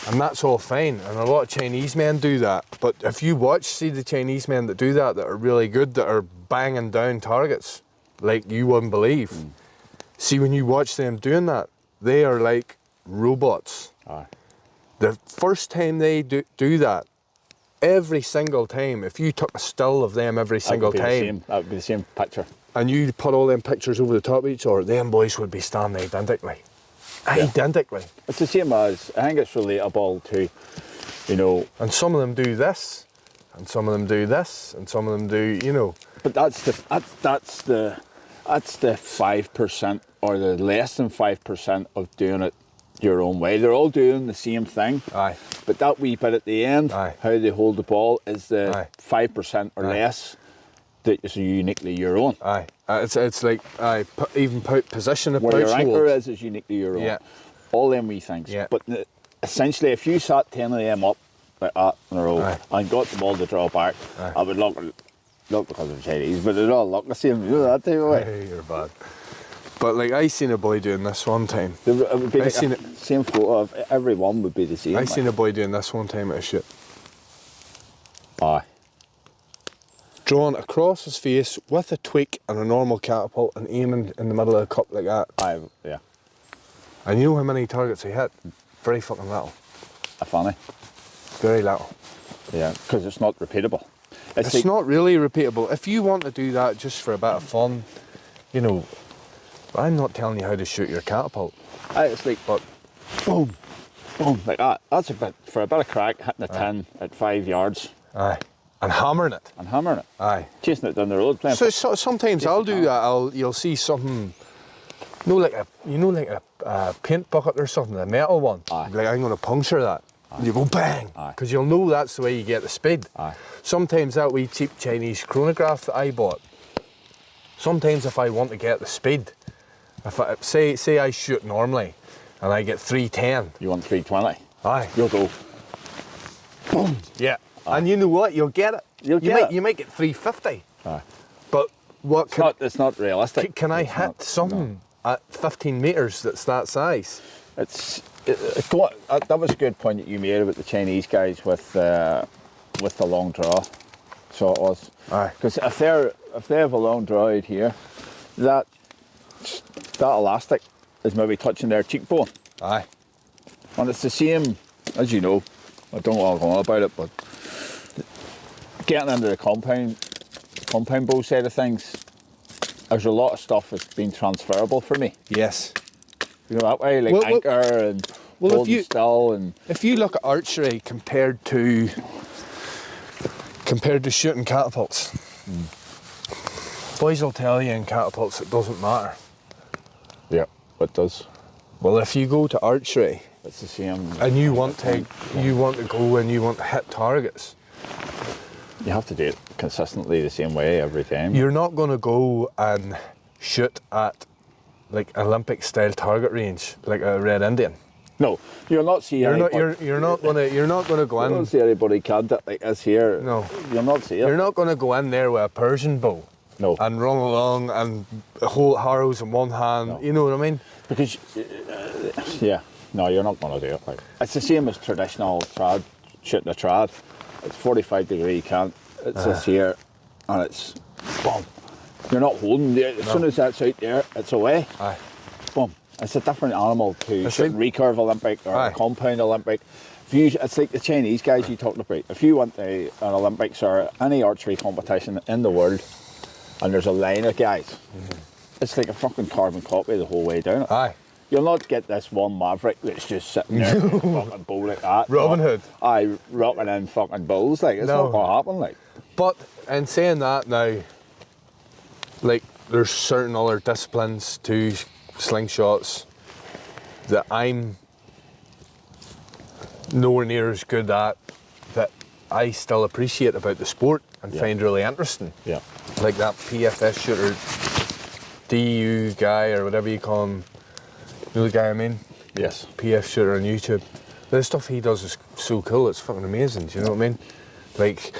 And that's all fine, and a lot of Chinese men do that. But if you see the Chinese men that do that are really good, that are banging down targets like you wouldn't believe. See, when you watch them doing that, they are like robots. Aye. The first time they do that, every single time, if you took a still of them every single time, that would be the same picture. And you put all them pictures over the top of each other, them boys would be standing identically. Identically. It's the same as, I think it's relatable to, you know. And some of them do this, and some of them do this, and some of them do, you know. But that's the 5% or the less than 5% of doing it your own way. They're all doing the same thing. Aye. But that wee bit at the end, Aye. how they hold the ball, is the 5% or less that is uniquely your own. Aye. It's like even position of Where pouch your anchor holds. is uniquely your own. Yeah. All them wee things. Yeah. But essentially, if you sat 10 of them up like that in a row and got them all to draw back, I would look because of Chinese, but they'd all look the same. You know that type of way. Hey, you're bad. But like I seen a boy doing this one time. It would be I seen it. Same photo of every one would be the same. I seen a boy doing this one time at a shoot. Aye. Drawn across his face with a tweak and a normal catapult and aiming in the middle of the cup like that. Aye, yeah. And you know how many targets he hit? Very fucking little. Funny. Very little. Yeah, because it's not repeatable. It's like, not really repeatable. If you want to do that just for a bit of fun, you know, I'm not telling you how to shoot your catapult. It's like, but boom, boom, like that. That's a bit, for a bit of crack, hitting a tin at 5 yards. Aye. And hammering it. And hammering it. Aye. Chasing it down the road, playing. So sometimes I'll do that. You'll see something, like a paint bucket or something, a metal one. Aye. Like I'm going to puncture that. Aye. And you go bang, because you'll know that's the way you get the speed. Aye. Sometimes that wee cheap Chinese chronograph that I bought. Sometimes if I want to get the speed, if I say I shoot normally, and I get 310. You want 320? Aye. You'll go. Boom. Yeah. Aye. And you know what? You'll get it. You might get 350. Aye. But what? It's not realistic. Can I hit something at 15 metres that's that size? That was a good point that you made about the Chinese guys with the long draw. So it was. Aye. Because if they have a long draw out here, that elastic is maybe touching their cheekbone. Aye. And it's the same, as you know, I don't want to go on about it, but getting into the compound bow side of things, there's a lot of stuff that's been transferable for me. Yes. You know that way, like anchor and holding still. And if you look at archery compared to shooting catapults, boys will tell you in catapults it doesn't matter. Yeah, it does. Well, if you go to archery, it's the same. And you want to go and you want to hit targets. You have to do it consistently the same way every time. You're not going to go and shoot at like Olympic style target range like a Red Indian. No, you'll not see. You're not going to go in. You don't see anybody cant it like this here. No, you'll not see it. You're not going to go in there with a Persian bow. No. And run along and hold arrows in one hand. No. You know what I mean? Because yeah, no, you're not going to do it. Like it's the same as traditional trad shooting a trad. It's 45 degree cant. It's this here, and it's boom. You're not holding it. As soon as that's out there, it's away. Aye. Boom. It's a different animal to shooting recurve Olympic or a compound Olympic. It's like the Chinese guys you talked about. If you went to an Olympics or any archery competition in the world, and there's a line of guys, it's like a fucking carbon copy the whole way down it. Aye. You'll not get this one maverick that's just sitting there with a fucking bow like that. Robin Hood. Aye, rocking in fucking bulls. Like, it's not going to happen. Like. But in saying that now, like, there's certain other disciplines to slingshots that I'm nowhere near as good at that I still appreciate about the sport and find really interesting. Yeah. Like that PFS shooter, DU guy or whatever you call him. You know the guy I mean? Yes. PF shooter on YouTube. The stuff he does is so cool, it's fucking amazing, do you know what I mean? Like,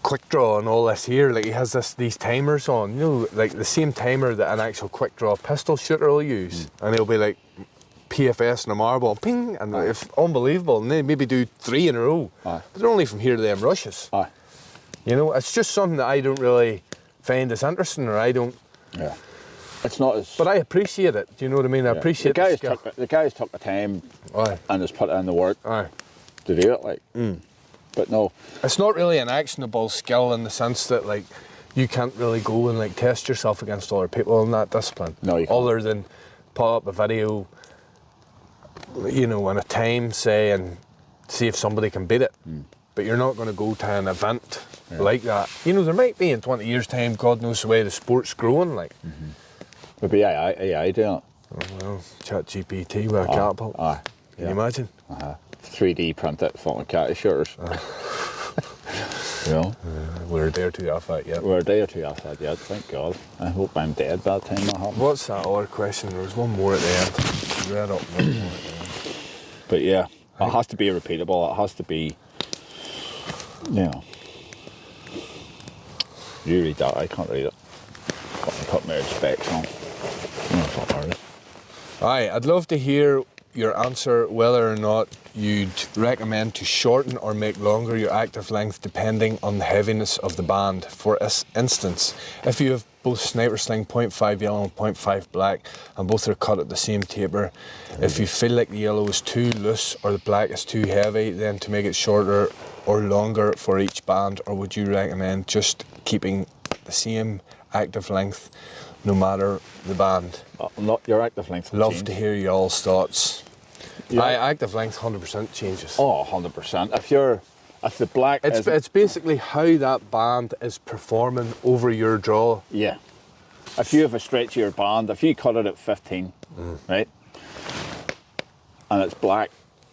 quick draw and all this here, like he has these timers on, you know, like the same timer that an actual quick draw pistol shooter will use. And he'll be like, PFS and a marble, ping, and it's unbelievable. And they maybe do 3 in a row. But they're only from here to them rushes. You know, it's just something that I don't really find as interesting, or I don't... Yeah. It's not as... But I appreciate it, do you know what I mean? I appreciate the guys took the time and has put in the work to do it, like. But no. It's not really an actionable skill in the sense that, like, you can't really go and, like, test yourself against other people in that discipline. No, you can't. Other than put up a video, you know, in a time, say, and see if somebody can beat it. But you're not going to go to an event like that. You know, there might be in 20 years' time, God knows the way the sport's growing, like. Would be AI doing it. Oh, well, ChatGPT with a catapult. Can you imagine? 3D print it, fucking cat shooters. You know? We're a day or two off that yet. We're a day or two off that yet, thank God. I hope I'm dead by the time that happens. What's that other question? There was one more at the end. Read up one more at the end. But yeah, it has to be repeatable. It has to be, you know. You read that, I can't read it. Fucking cut my specs on. Aye, I'd love to hear your answer whether or not you'd recommend to shorten or make longer your active length depending on the heaviness of the band. For instance, if you have both Sniper Sling 0.5 yellow and 0.5 black and both are cut at the same taper, if you feel like the yellow is too loose or the black is too heavy, then to make it shorter or longer for each band, or would you recommend just keeping the same active length no matter the band? Not your active length. Love to hear y'all's thoughts. Yeah. Active length 100% changes. Oh, 100%. If the black it's basically how that band is performing over your draw. Yeah. If you have a stretchier band, if you cut it at 15, right, and it's black,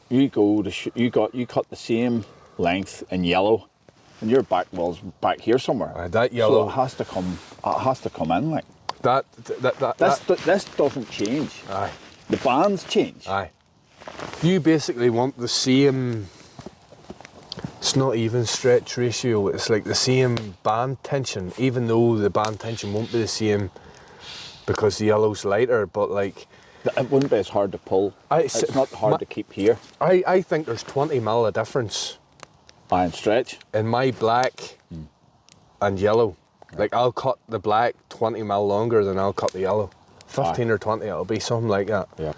you cut the same length in yellow, and your back wall's back here somewhere. That yellow, so it has to come in like that. This doesn't change. Aye. The bands change. Aye. You basically want the same. It's not even stretch ratio. It's like the same band tension, even though the band tension won't be the same because the yellow's lighter. But like, it wouldn't be as hard to pull. It's not hard to keep here. I think there's 20 mil of difference. Iron stretch in my black and yellow. Like I'll cut the black 20 mil longer than I'll cut the yellow. 15 or 20, it'll be something like that. Yeah.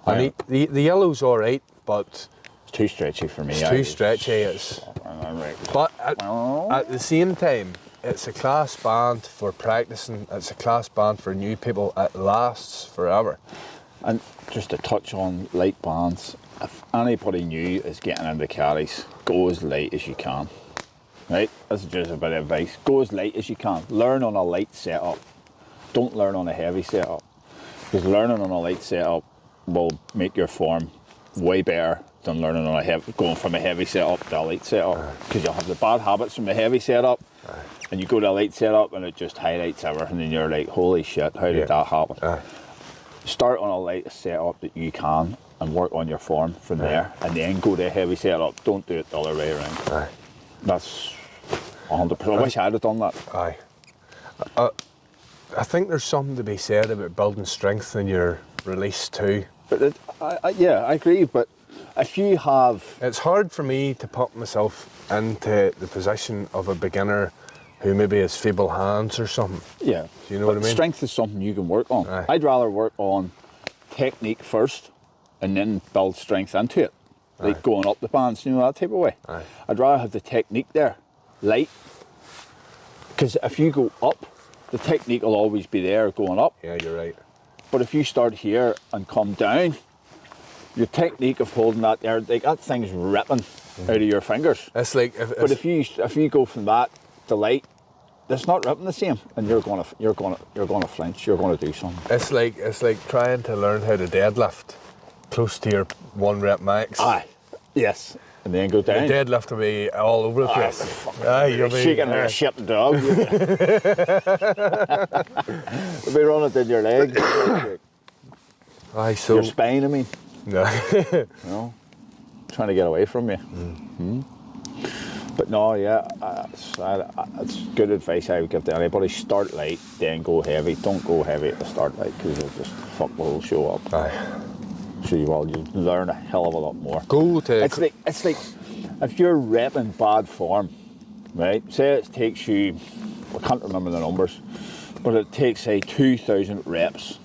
And the yellow's all right, but it's too stretchy for me. It's too stretchy. But at the same time, it's a class band for practicing. It's a class band for new people. It lasts forever. And just to touch on light bands, if anybody new is getting into carries, go as light as you can. Right? This is just a bit of advice. Go as light as you can. Learn on a light setup. Don't learn on a heavy setup. Because learning on a light setup will make your form way better than learning on going from a heavy setup to a light setup. Because you'll have the bad habits from the heavy setup, and you go to a light setup and it just highlights everything, and you're like, holy shit, how did that happen? Start on a light setup that you can and work on your form from there, and then go to a heavy setup. Don't do it the other way around. That's 100%. I wish I'd have done that. I think there's something to be said about building strength in your release too. But yeah, I agree. But if you have, it's hard for me to put myself into the position of a beginner who maybe has feeble hands or something. Yeah. Do you know what I mean? Strength is something you can work on. I'd rather work on technique first and then build strength into it. Like going up the bands, you know, that type of way. I'd rather have the technique there, light. Because if you go up, the technique will always be there going up. Yeah, you're right. But if you start here and come down, your technique of holding that there, like that thing's ripping out of your fingers. It's like, if you go from that to light, it's not ripping the same, and you're gonna flinch. You're gonna do something. It's like trying to learn how to deadlift close to your 1 rep max. Yes. And then go down. The deadlift will be all over the place. You'll be shaking like a shit dog. You'll be running down your legs. Your spine, I mean. No. You know, trying to get away from you. But no, yeah, it's good advice I would give to anybody. Start light, then go heavy. Don't go heavy at the start, like, because you'll just fuck the whole show up. So you'll learn a hell of a lot more. It's like if you're repping bad form, right? Say it takes you, I can't remember the numbers, but it takes, say, 2,000 reps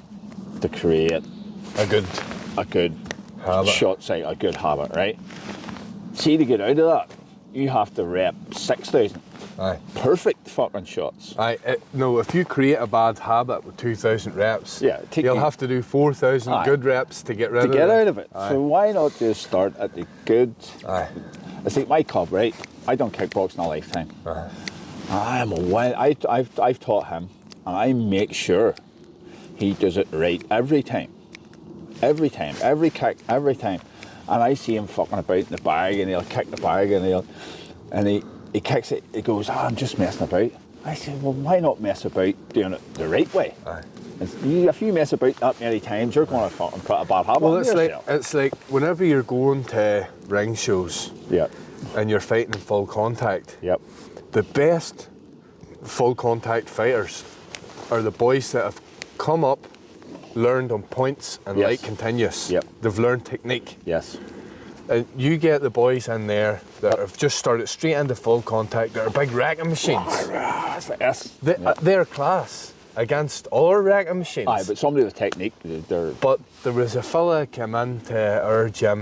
to create a good habit. Shot, say a good habit, right? See, to get out of that, you have to rep 6,000. Perfect fucking shots. No, if you create a bad habit with 2,000 reps, you'll have to do 4,000 good reps to get rid of it. To get out of it. So why not just start at the good? It's like my cub, right? I done kickboxing a lifetime. I've taught him, and I make sure he does it right every time. Every kick, every time. And I see him fucking about in the bag, and he'll kick the bag, and he kicks it, he goes, I'm just messing about. I said, well, why not mess about doing it the right way? Aye. If you mess about that many times, you're going to fucking put a bad habit Well, on yourself. it's like whenever you're going to ring shows Yep. and you're fighting in full contact, Yep. the best full contact fighters are the boys that have come up, learned on points and Yes. light continuous. Yep. They've learned technique. Yes. And you get the boys in there that have just started straight into full contact, that are big racking machines. It's like this. They're class against all racking machines. Aye, but somebody with technique, they're... But there was a fella came into our gym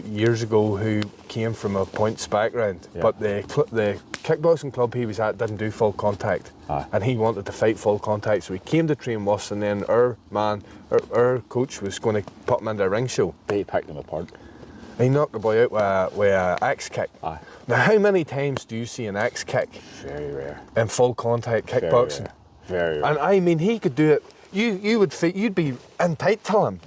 years ago who came from a points background, Yeah. but the kickboxing club he was at didn't do full contact, Aye. and he wanted to fight full contact, so he came to train with us, and then our coach was going to put him into a ring show. They picked them apart. He knocked the boy out with an axe kick. Aye. Now, how many times do you see an axe kick Very rare. in full contact kickboxing? Very rare. And I mean, he could do it. You'd be in tight to him,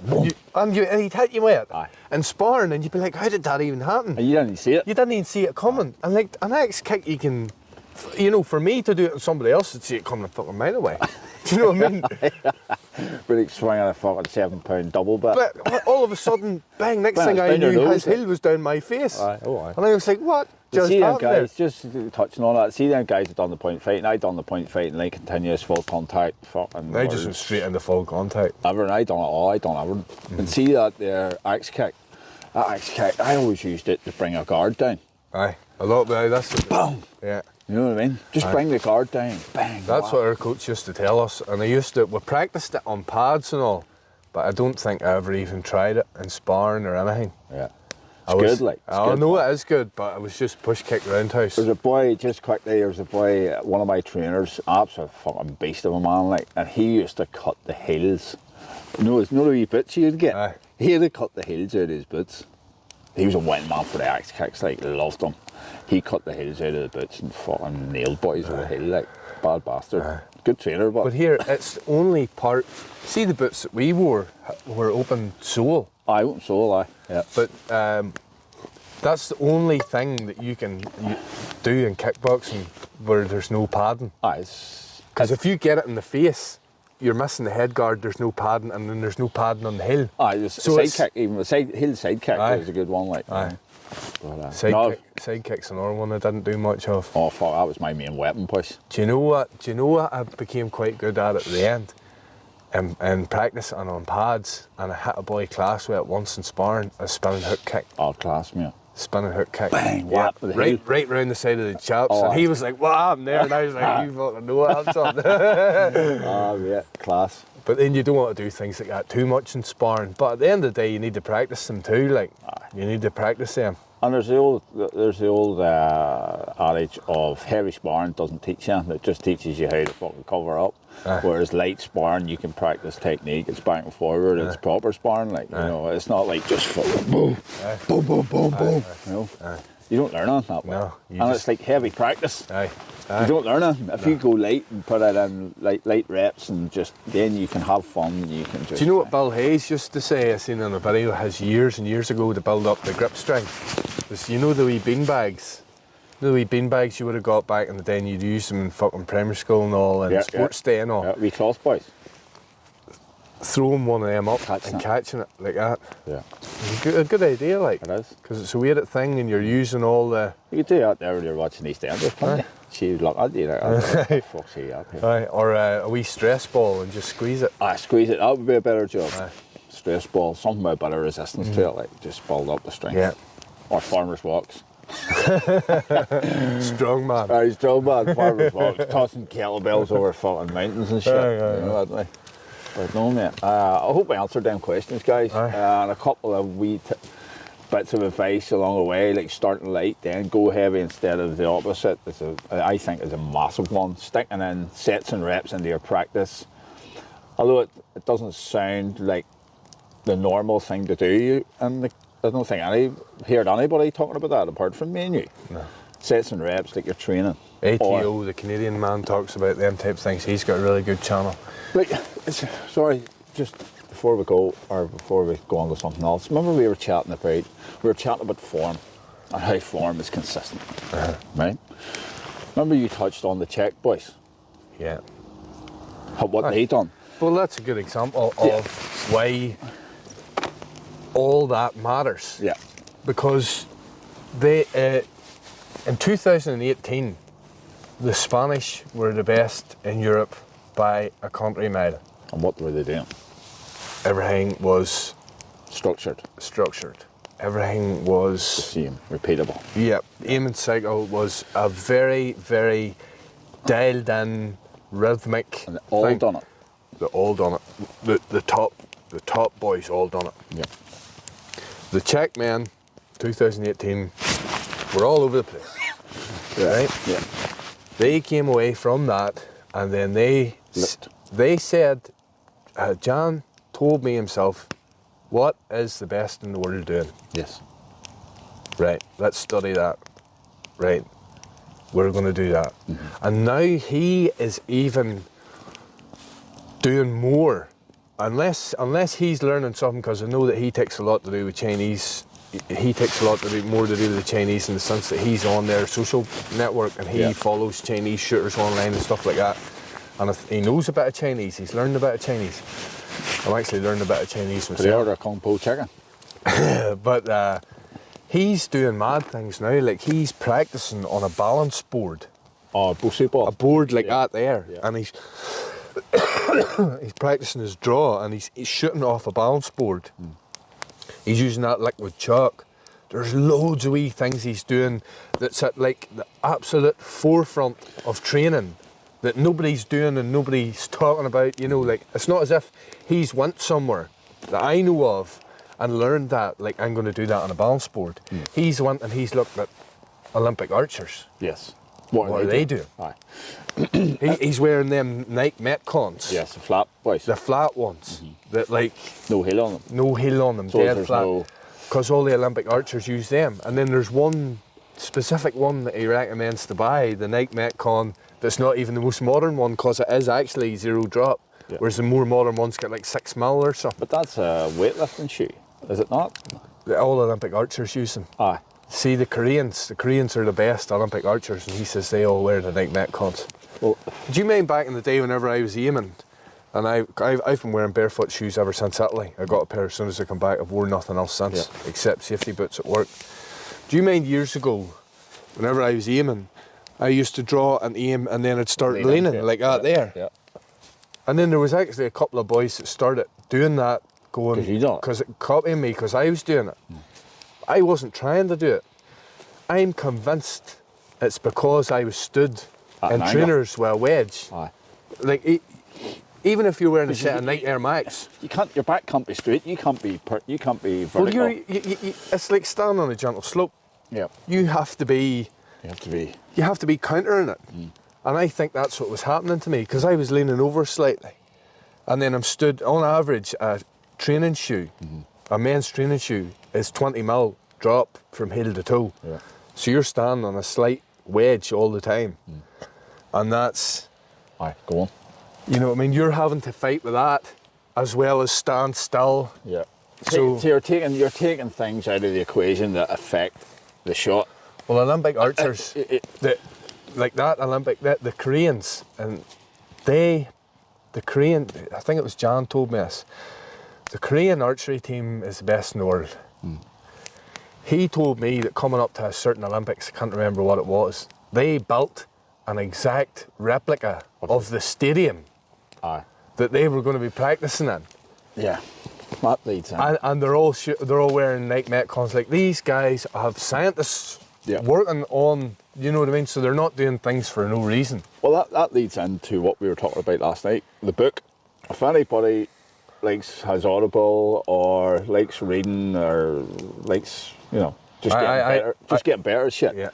and he'd hit you with it. Aye. And sparring, and you'd be like, how did that even happen? And you didn't see it. You didn't even see it coming. And like an axe kick, you can, for me to do it, and somebody else would see it coming a fucking mile away. Do you know what I mean? Really swinging a fucking 7-pound double bit. But all of a sudden, bang! Next Bang, thing it's I down your knew, nose, his heel was down my face. Aye, oh aye. And I was like, what? But Just see them happened there? guys, just touching on that, see them guys that done the point fighting, I done the point fighting, like continuous full contact, fucking I just went straight into full contact. everything, I done it all, I done everything. And see that there axe kick, I always used it to bring a guard down. Aye, a lot, but that's it. Boom! Yeah. You know what I mean? Just Aye. bring the guard down, bang. That's what our coach used to tell us, and we practiced it on pads and all, but I don't think I ever even tried it in sparring or anything. Yeah. It's good, like. It's I good. know it is good, but I was just push kick roundhouse. There's a boy, just quickly, one of my trainers, absolute fucking beast of a man, like, and he used to cut the heels. There's no wee bits you'd get. Aye. He had to cut the heels out of his boots. He was a win man for the axe kicks, like, loved them. He cut the heels out of the boots and fucking nailed boys with the heel, like, bad bastard. Aye. Good trainer, but Here, it's only part. See, the boots that we wore were open sole, I open soul, aye. Yeah. but that's the only thing that you can do in kickboxing where there's no padding. Aye, Because if you get it in the face, you're missing the head guard, there's no padding, and then there's no padding on the heel. the So side it's- kick, even the heel side kick Aye. was a good one, like. Aye. But, Side kick's another one I didn't do much of. Oh fuck, that was my main weapon push. Do you know what I became quite good at the end? In practice and on pads, and I hit a boy class with it once in sparring, a spinning hook kick. Oh, class, mate. Spinning hook kick. Bang, whap with the heel. Right round the side of the chops. Oh, and he was like, what happened there? And I was like, you fucking know what I'm talking. Ah, yeah, class. But then you don't want to do things like that too much in sparring. But at the end of the day, you need to practice them too. Like, you need to practice them. And there's the old adage of heavy sparring doesn't teach you, it just teaches you how to fucking cover up. Aye. Whereas light sparring, you can practice technique. It's back and forward. It's proper sparring. Like you know, it's not like just fucking boom, boom, boom, boom, boom. You know, you don't learn on that way. No, and it's like heavy practice. Aye. You don't learn it. If you go light and put it in light reps and just then you can have fun. And you can just. Do you know what Bill Hayes used to say? I seen in a video of his years and years ago to build up the grip strength. Was, you know the wee bean bags? The wee bean bags you would have got back in the day and you'd use them in fucking primary school and all and sports day and all. Yeah, wee cloth boys. Throwing one of them up Catching and it. catching it like that. Yeah, It's a good idea, like. it is. Because it's a weird thing and you're using all the... You could do that there when you're watching EastEnders, can't you? She would look at you like, oh, fuck, see that. Aye, or a wee stress ball and just squeeze it. Squeeze it, that would be a better job. Aye. Stress ball, something with a bit of resistance to it, like just build up the strength. Yeah. Or farmer's walks. Strong man. He's strong man, farmer's walks, tossing kettlebells over fucking mountains and shit. Aye. You know that way. But no, mate. I hope I answered them questions, guys. Aye. And a couple of wee bits of advice along the way, like starting light, then go heavy instead of the opposite. I think is a massive one. Sticking in sets and reps into your practice. Although it doesn't sound like the normal thing to do, and I don't think I heard anybody talking about that apart from me and you. No. Sets and reps, like you're training. ATO, the Canadian man, talks about them type things. He's got a really good channel. Like, sorry, just before we go on to something else. Remember we were chatting about form and how form is consistent, right? Remember you touched on the Czech boys, Yeah. what they done. Well, that's a good example of why all that matters. Yeah. Because they, in 2018, the Spanish were the best in Europe by a country mile. And what were they doing? Everything was Structured. Everything was... Same, repeatable. Yeah, aim and cycle was a very, very dialed in, rhythmic And they all thing. done it. They all done it. The top boys all done it. Yeah. The Czech men, 2018, were all over the place. Right? Yeah. They came away from that, and then they said, Jan told me himself, what is the best in the world doing? Yes. Right, let's study that. Right, we're going to do that. And now he is even doing more, unless he's learning something, because I know that he takes a lot to do with Chinese. He takes a lot more to do with the Chinese in the sense that he's on their social network and he follows Chinese shooters online and stuff like that. And if he knows a bit of Chinese, he's learned a bit of Chinese. I'm actually learning a bit of Chinese myself. They order Kung Po chicken. But he's doing mad things now. Like he's practicing on a balance board. Oh, bullshit ball. A board like that there. Yeah. And he's he's practicing his draw and he's shooting off a balance board. He's using that liquid chalk. There's loads of wee things he's doing that's at like the absolute forefront of training that nobody's doing and nobody's talking about. You know, like it's not as if he's went somewhere that I know of and learned that, like I'm going to do that on a balance board. He's went and he's looked at Olympic archers. Yes. What are they doing? Aye. He's wearing them Nike Metcons. Yes, the flat boys. The flat ones that like No heel on them. no heel on them, So dead there's flat. no- Because all the Olympic archers use them. And then there's one specific one that he recommends to buy, the Nike Metcon, that's not even the most modern one because it is actually zero drop. Yeah. Whereas the more modern ones get like 6 mil or something. But that's a weightlifting shoe, is it not? All Olympic archers use them. Aye. See, the Koreans are the best Olympic archers, and he says they all wear the Nike Metcons. Well, Do you mind back in the day whenever I was aiming, and I've been wearing barefoot shoes ever since Italy. I got a pair as soon as I come back. I've worn nothing else since, except safety boots at work. Do you mind years ago, whenever I was aiming, I used to draw and aim, and then I'd start leaning like that there. Yeah. And then there was actually a couple of boys that started doing that, going 'Cause you done it. because it copying me because I was doing it. I wasn't trying to do it. I'm convinced it's because I was stood At in an trainers with a wedge. Aye. Like even if you're wearing a set of Nike Air Max, You can't. Your back can't be straight. You can't be. You can't be well, vertical. it's like standing on a gentle slope. Yeah. You have to be You have to be. countering it. And I think that's what was happening to me because I was leaning over slightly. And then I'm stood, on average, a training shoe, a men's training shoe, is 20 mil drop from heel to toe. Yeah. So you're standing on a slight wedge all the time. And that's, Aye. Go on. you know what I mean, you're having to fight with that as well as stand still. Yeah. So- So you're taking things out of the equation that affect the shot. Well, Olympic archers, it- the Koreans, and the Korean, I think it was Jan told me this, the Korean archery team is the best in the world. He told me that coming up to a certain Olympics, I can't remember what it was, they built an exact replica of the stadium Aye. that they were going to be practicing in. Yeah. That leads in. And they're all wearing Nike Metcons. Like these guys have scientists working on, you know what I mean? So they're not doing things for no reason. Well, that leads into what we were talking about last night. The book. If anybody has Audible or likes reading or likes, just getting better at shit. Yeah.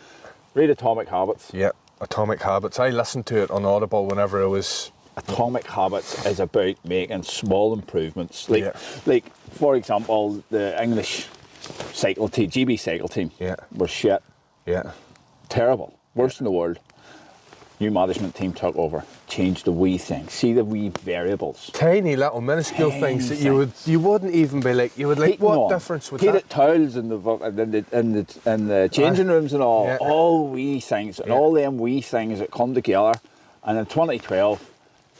Read Atomic Habits. Yeah, Atomic Habits. I listened to it on Audible whenever I was... Atomic Habits is about making small improvements. Like for example, the English cycle team, GB cycle team, Yeah. were shit. Yeah. Terrible. Worst in the world. new management team took over, changed the wee things. See the wee variables. Tiny little minuscule things that you wouldn't even be like, you would like, Heating what on, difference would heated that? towels in the changing rooms and all, Yeah. all wee things, and all them wee things that come together. And in 2012,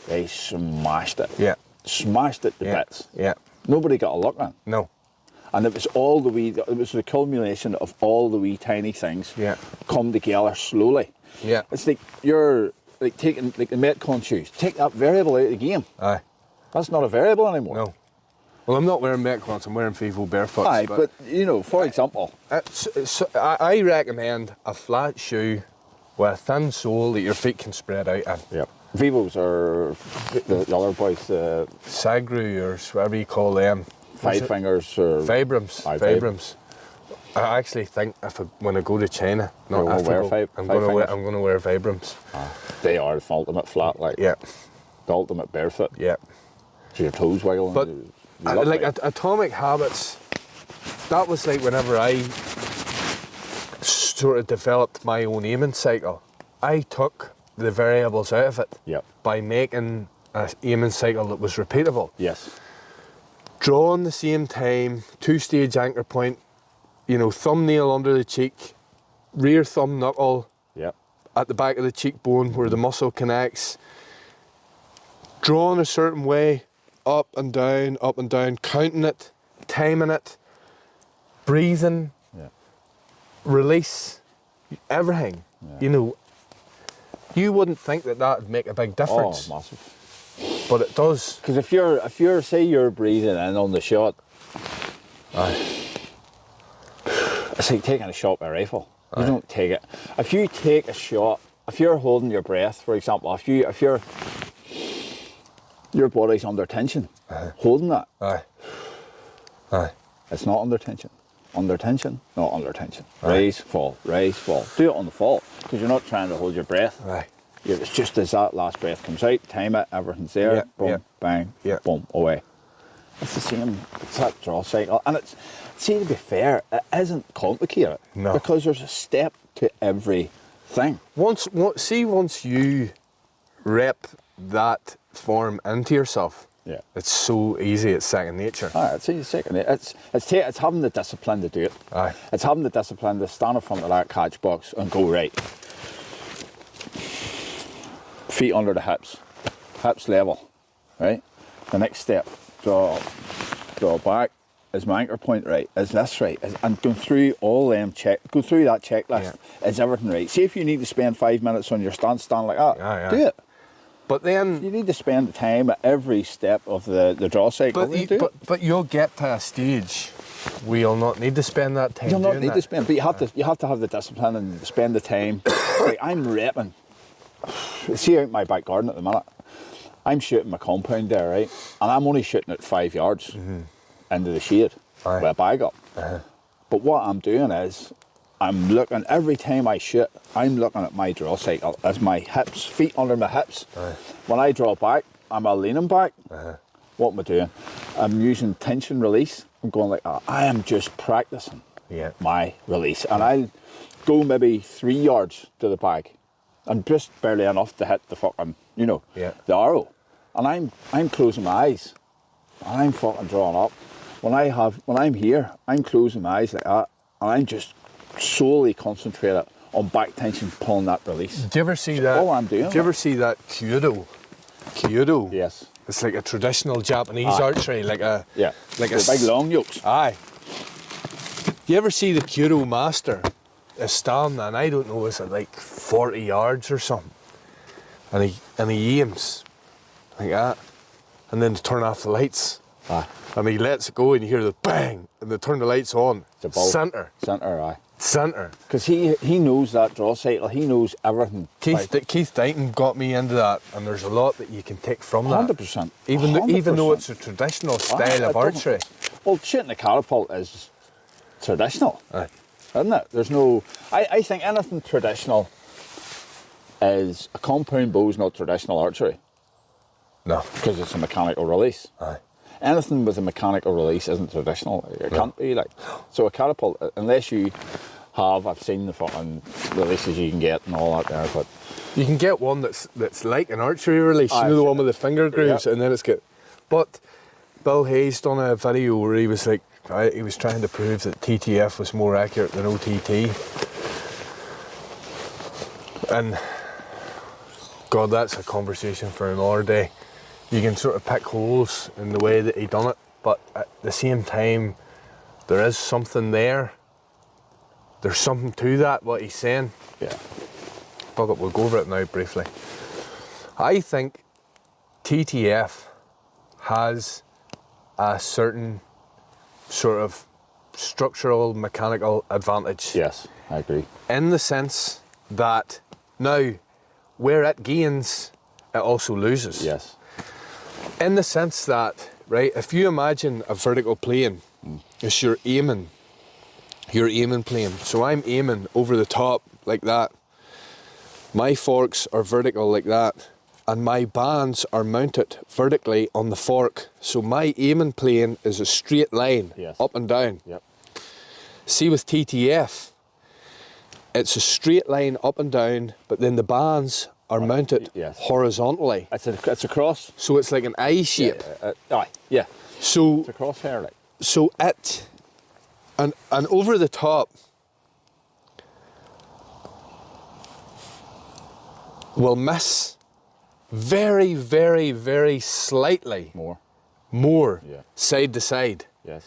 they smashed it. Yeah. Smashed it to Yeah. bits. Yeah. Nobody got a look in. No. And it was all the wee, it was the culmination of all the wee tiny things come together slowly. Yeah. It's like you're like taking like the Metcon shoes. Take that variable out of the game. Aye. That's not a variable anymore. No. Well, I'm not wearing Metcons, I'm wearing Vivo barefoots. Aye, but you know, for example, I recommend a flat shoe with a thin sole that your feet can spread out in. yep. Vivos are the other boys, Sagru or whatever you call them. Five Fingers or Vibrams. Aye, Vibrams. I actually think when I go to China, You're not if gonna I wear go, five I'm going fingers? to wear Vibrams. They are the ultimate flat, like Yeah, the ultimate barefoot. yeah. So your toes wiggling. But you love like it. Atomic Habits, that was like whenever I sort of developed my own aiming cycle. I took the variables out of it Yep. by making an aiming cycle that was repeatable. Yes. Draw the same time, 2-stage anchor point, you know, thumbnail under the cheek, rear thumb knuckle Yep. at the back of the cheekbone where the muscle connects. Drawn a certain way, up and down, counting it, timing it, breathing, Yeah. release, everything. Yeah. You know, you wouldn't think that would make a big difference, Oh, massive. but it does. Because if you're say you're breathing in on the shot, it's like taking a shot by a rifle. You don't take it. If you take a shot, if you're holding your breath, for example, if your body's under tension, holding that, Aye. it's not under tension. Under tension, not under tension. Raise, fall, raise, fall. Do it on the fall, because you're not trying to hold your breath. Aye. It's just as that last breath comes out, time it, everything's there, Yeah, boom, yeah. bang, Yeah. boom, away. It's the same, it's that draw cycle. And it's, see, to be fair, it isn't complicated. No. Because there's a step to everything. Once you rep that form into yourself, Yeah. it's so easy. It's second nature. It's easy second. It's having the discipline to do it. Aye. It's having the discipline to stand in front of that catch box and go right. Feet under the hips level, right? The next step, draw back. Is my anchor point right? Is this right? And go through all them go through that checklist. Is everything right? See if you need to spend 5 minutes on your stand like that. Do it. But then, You need to spend the time at every step of the draw cycle. but you'll get to a stage where you'll not need to spend that time. You'll not doing need that. to spend, but you have to have the discipline and spend the time. Like I'm repping. See out my back garden at the minute. I'm shooting my compound there, right? And I'm only shooting at 5 yards into the shade with a bag up. But what I'm doing is I'm looking, every time I shoot, I'm looking at my draw cycle as my hips, feet under my hips. When I draw back, am I leaning back? What am I doing? I'm using tension release. I'm going like that. I am just practicing my release. And I'll go maybe 3 yards to the bag. And just barely enough to hit the fucking, the arrow. And I'm closing my eyes. And I'm fucking drawing up. When I'm here, I'm closing my eyes like that. And I'm just solely concentrated on back tension, pulling that release. Do you ever see that? All I'm doing. Do you ever see that Kyudo? Kyudo? Yes. It's like a traditional Japanese archery, like a the big long yokes. Aye. Do you ever see the Kyudo master is standing, and I don't know, is it like 40 yards or something? And he aims like that, and then to turn off the lights. Aye. And he lets it go, and you hear the bang, and they turn the lights on. It's a ball. Centre. Aye. Centre. Because he knows that draw cycle. He knows everything. Keith Dighton got me into that, and there's a lot that you can take from that. 100%. Even though it's a traditional style of archery. Well, shooting a catapult is traditional, Aye. isn't it? There's no. I think anything traditional is a compound bow is not traditional archery No. because it's a mechanical release. Aye. Anything with a mechanical release isn't traditional. It can't be like. So a catapult, unless you I've seen the fucking releases you can get and all that there, but You can get one that's like an archery release, you know, the one with the finger grooves, and then it's got. But Bill Hayes done a video where he was like, he was trying to prove that TTF was more accurate than OTT, and God, that's a conversation for another day. You can sort of pick holes in the way that he done it, but at the same time, there is something there. There's something to that, what he's saying. yeah. Fuck it, we'll go over it now briefly. I think TTF has a certain sort of structural mechanical advantage. Yes, I agree. In the sense that now, where it gains, it also loses. Yes. In the sense that, right, if you imagine a vertical plane, it's your aiming plane. So I'm aiming over the top like that. My forks are vertical like that, and my bands are mounted vertically on the fork. So my aiming plane is a straight line, Yes. up and down. Yep. See, with TTF, it's a straight line up and down, but then the bands are mounted yes. horizontally. It's a cross. So it's like an I shape. Aye, yeah. So It's a crosshair, like. So it, and over the top, will miss very, very, very slightly more Yeah. side to side. Yes.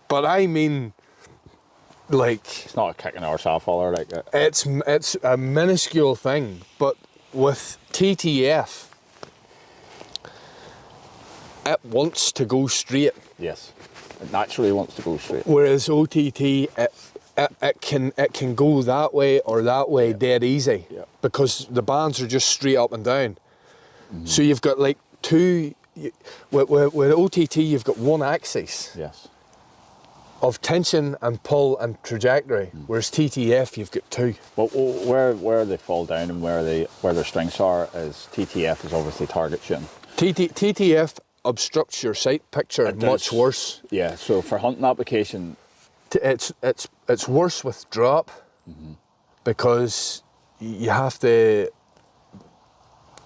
But I mean, like, It's not a kicking our off all like that. it's a minuscule thing, but with TTF, it wants to go straight. Yes. It naturally wants to go straight. Whereas OTT, it can go that way or that way dead easy, because the bands are just straight up and down. So you've got like two. With OTT, you've got one axis Yes. of tension and pull and trajectory, whereas TTF you've got two. But where they fall down and where their strengths are is TTF is obviously target shooting. TTF obstructs your sight picture It much does. worse. Yeah. So for hunting application, It's worse with drop, because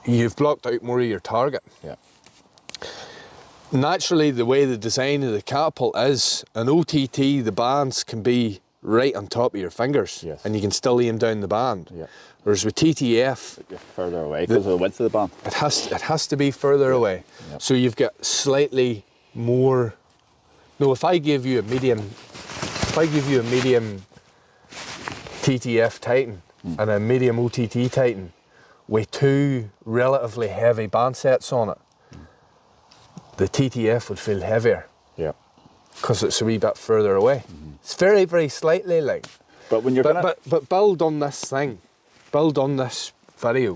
you've blocked out more of your target. yeah. Naturally, the way the design of the catapult is, an OTT, the bands can be right on top of your fingers, Yes. and you can still aim down the band. Yeah. Whereas with TTF, You're further away because of the width of the band. it has to be further away. Yep. So you've got slightly more. No, if I give you a medium TTF Titan and a medium OTT Titan with two relatively heavy band sets on it, the TTF would feel heavier Yeah. because it's a wee bit further away. It's very, very slightly like. But when you're But Bill done this thing. Bill done this video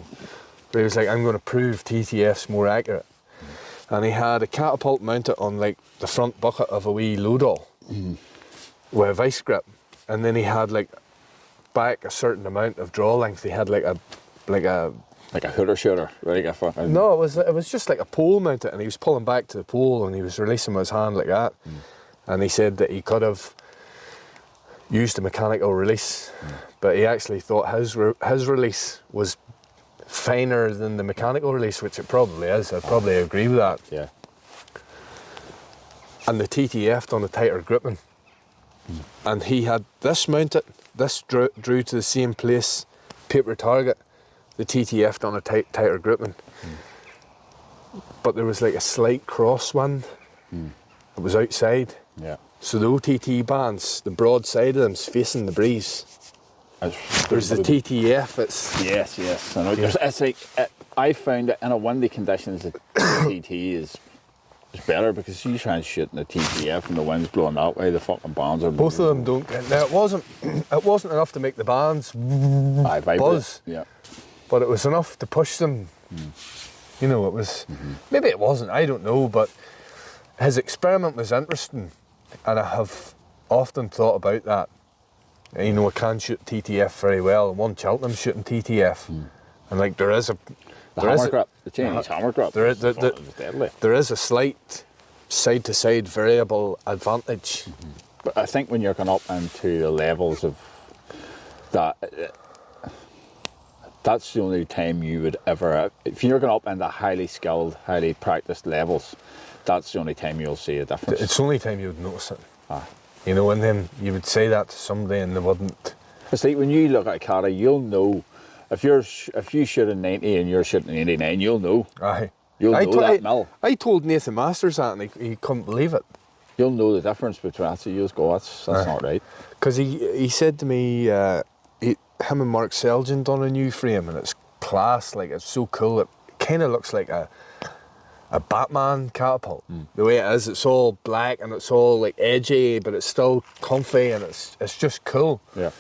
where he was like, I'm going to prove TTF's more accurate. And he had a catapult mounted on like the front bucket of a wee load-all with a vice grip. And then he had like back a certain amount of draw length. He had like a hooter shooter, like a fucking. no, it was just like a pole mounted, and he was pulling back to the pole and he was releasing with his hand like that. And he said that he could have used a mechanical release, but he actually thought his release was finer than the mechanical release, which it probably is. I'd probably agree with that. Yeah. And the TTF on a tighter gripping. And he had this mounted, this drew to the same place, paper target, the TTF on a tighter gripping. But there was like a slight crosswind. It was outside. Yeah. So the OTT bands, the broad side of them's facing the breeze. There's the TTF, it's... Yes, yes. I know. It's like, I found that in a windy conditions, the TT is better because you try and shoot in the TTF and the wind's blowing that way, the fucking bands are... Both of them don't get... Now, it wasn't enough to make the bands buzz, Yeah. but it was enough to push them. You know, it was... Maybe it wasn't, I don't know, but his experiment was interesting, and I have often thought about that. You know, I can shoot TTF very well, and one Cheltenham shooting TTF, and like there is a... The hammer grip, the Chinese hammer grip. There is, deadly. there is a slight side-to-side variable advantage. But I think when you're going up into the levels of that's the only time you would ever, if you're going up into highly skilled, highly practiced levels, that's the only time you'll see a difference. It's the only time you would notice it. Aye. You know, and then you would say that to somebody and they wouldn't. It's like when you look at a carry, you'll know if you shoot a 90 and you're shooting 89, you'll know. Aye. You'll know that mill. I told Nathan Masters that and he couldn't believe it. You'll know the difference between that. So you'll go, that's not right. Because he said to me, him and Mark Selgin done a new frame and it's class, like it's so cool. It kind of looks like a Batman catapult. The way it is, it's all black and it's all like edgy, but it's still comfy and it's just cool. Yeah.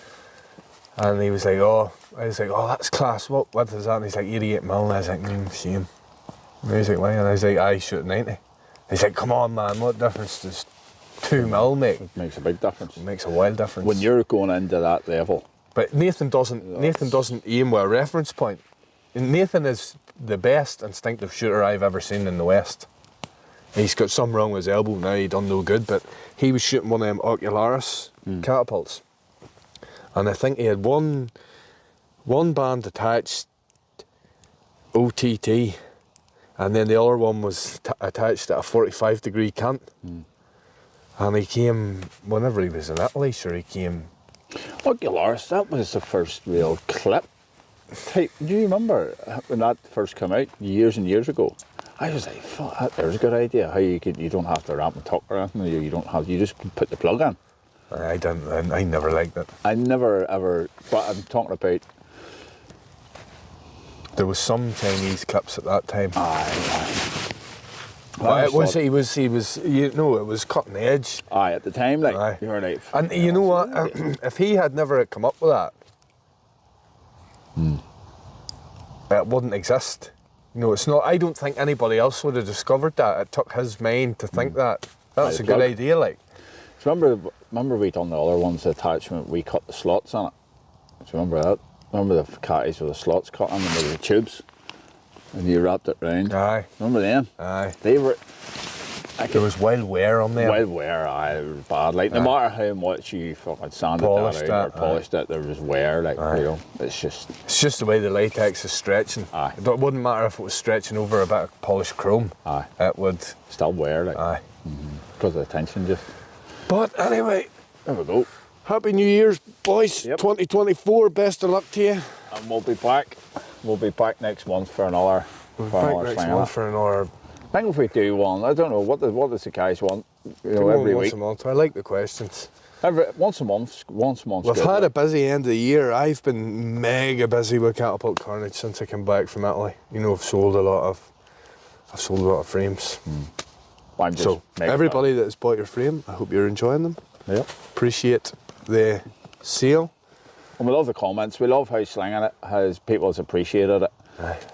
And he was like, I was like, that's class. What is that? And he's like, 88 mil. And I was like, shame. And he's like, why? And I was like, I shoot 90. He's like, come on, man, what difference does 2 mil make? It makes a big difference. It makes a wild difference. When you're going into that level. But Nathan doesn't aim with a reference point. Nathan is the best instinctive shooter I've ever seen in the West. He's got something wrong with his elbow now, he done no good, but he was shooting one of them Ocularis catapults. And I think he had one band attached OTT, and then the other one was attached at a 45-degree cant. And he came, whenever he was in Italy, sure, he came... Ocularis, that was the first real clip type. Do you remember when that first came out years and years ago? I was like, fuck, there's a good idea. How you don't have to ramp and tuck or anything. You just put the plug in. I never liked it. I never ever, but I'm talking about. There was some Chinese clips at that time. Aye. But it was, it was cutting edge. Aye, at the time, you were like. And you know what? If he had never come up with that, it wouldn't exist. You know, it's not. I don't think anybody else would have discovered that. It took his mind to think that. That's a good idea, like. Remember we done the other ones, the attachment, we cut the slots on it. Do you remember that? Remember the caddies with the slots cut on them with the tubes? And you wrapped it round. Aye. Remember them? Aye. They were... There was wild wear on them. Wild wear, aye, it was bad. Like, no matter how much you fucking sanded that out or polished it, there was wear, like, you know, it's just... It's just the way the latex is stretching. Aye. It wouldn't matter if it was stretching over a bit of polished chrome. Aye. It would... Still wear, like. Aye. Because of the tension, just... But anyway... There we go. Happy New Year's, boys. Yep. 2024, best of luck to you. And we'll be back. We'll be back next month for another... We'll be back next month for another... I think if we do one, I don't know, what does the guys want? You know, every once week. a month. I like the questions. Once a month. We've had a busy end of the year. I've been mega busy with Catapult Carnage since I came back from Italy. You know, I've sold a lot of frames. So everybody that has bought your frame, I hope you're enjoying them. Yep. Appreciate the sale. And we love the comments. We love how Sling'in it has people's appreciated it.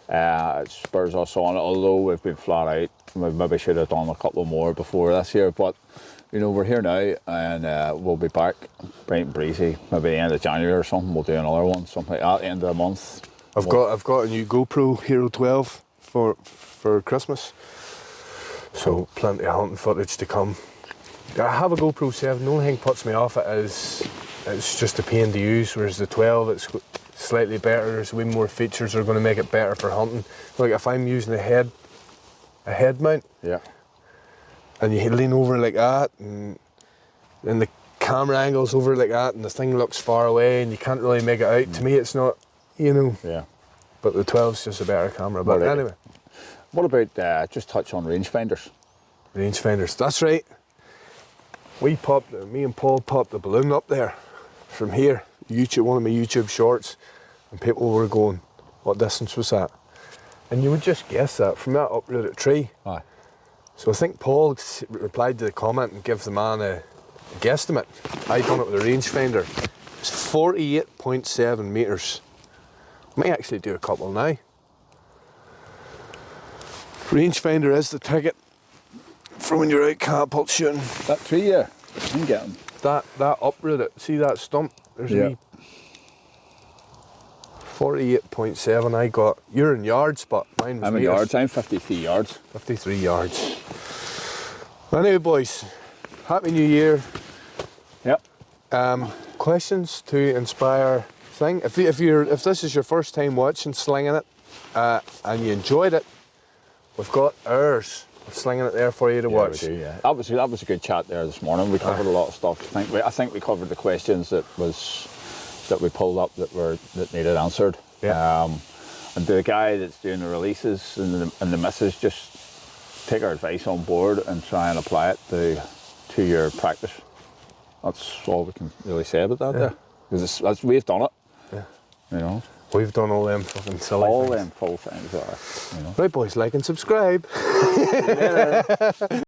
It spurs us on, although we've been flat out. We maybe should have done a couple more before this year, but you know, we're here now, and we'll be back bright and breezy. Maybe the end of January or something. We'll do another one, something like that, at the end of the month. I've got a new GoPro Hero 12 for Christmas, so plenty of hunting footage to come. I have a GoPro 7. The only thing puts me off it is it's just a pain to use, whereas the 12 it's slightly better. There's way more features that are going to make it better for hunting. Like if I'm using a head mount, yeah, and you lean over like that, and the camera angle's over like that, and the thing looks far away, and you can't really make it out. To me, it's not, you know. Yeah. But the 12's just a better camera. But anyway. What about just touch on rangefinders? Rangefinders, that's right. Me and Paul popped the balloon up there from here. One of my YouTube shorts, and people were going, what distance was that? And you would just guess that from that uprooted tree. Aye. So I think Paul replied to the comment and gave the man a guesstimate. I done it with a rangefinder. It's 48.7 metres. Might actually do a couple now. Rangefinder is the ticket for when you're out catapult shooting. That tree, yeah, I can get them. That uprooted, see that stump? There's me. 48.7 I got. You're in yards, but mine was I'm in yards, I'm 53 yards. 53 yards. Anyway, boys, Happy New Year. Yep. Questions to inspire thing. If this is your first time watching Slinging It and you enjoyed it, we've got hours of Slinging It there for you to watch. We do, yeah. That was a good chat there this morning. We covered a lot of stuff. I think we covered the questions that we pulled up that needed answered. Yeah. And the guy that's doing the releases and the missus, just take our advice on board and try and apply it to your practice. That's all we can really say about that there. Because we've done it. Yeah. You know. We've done all them fucking silly all things. them full things are. You know. Right, boys, like and subscribe.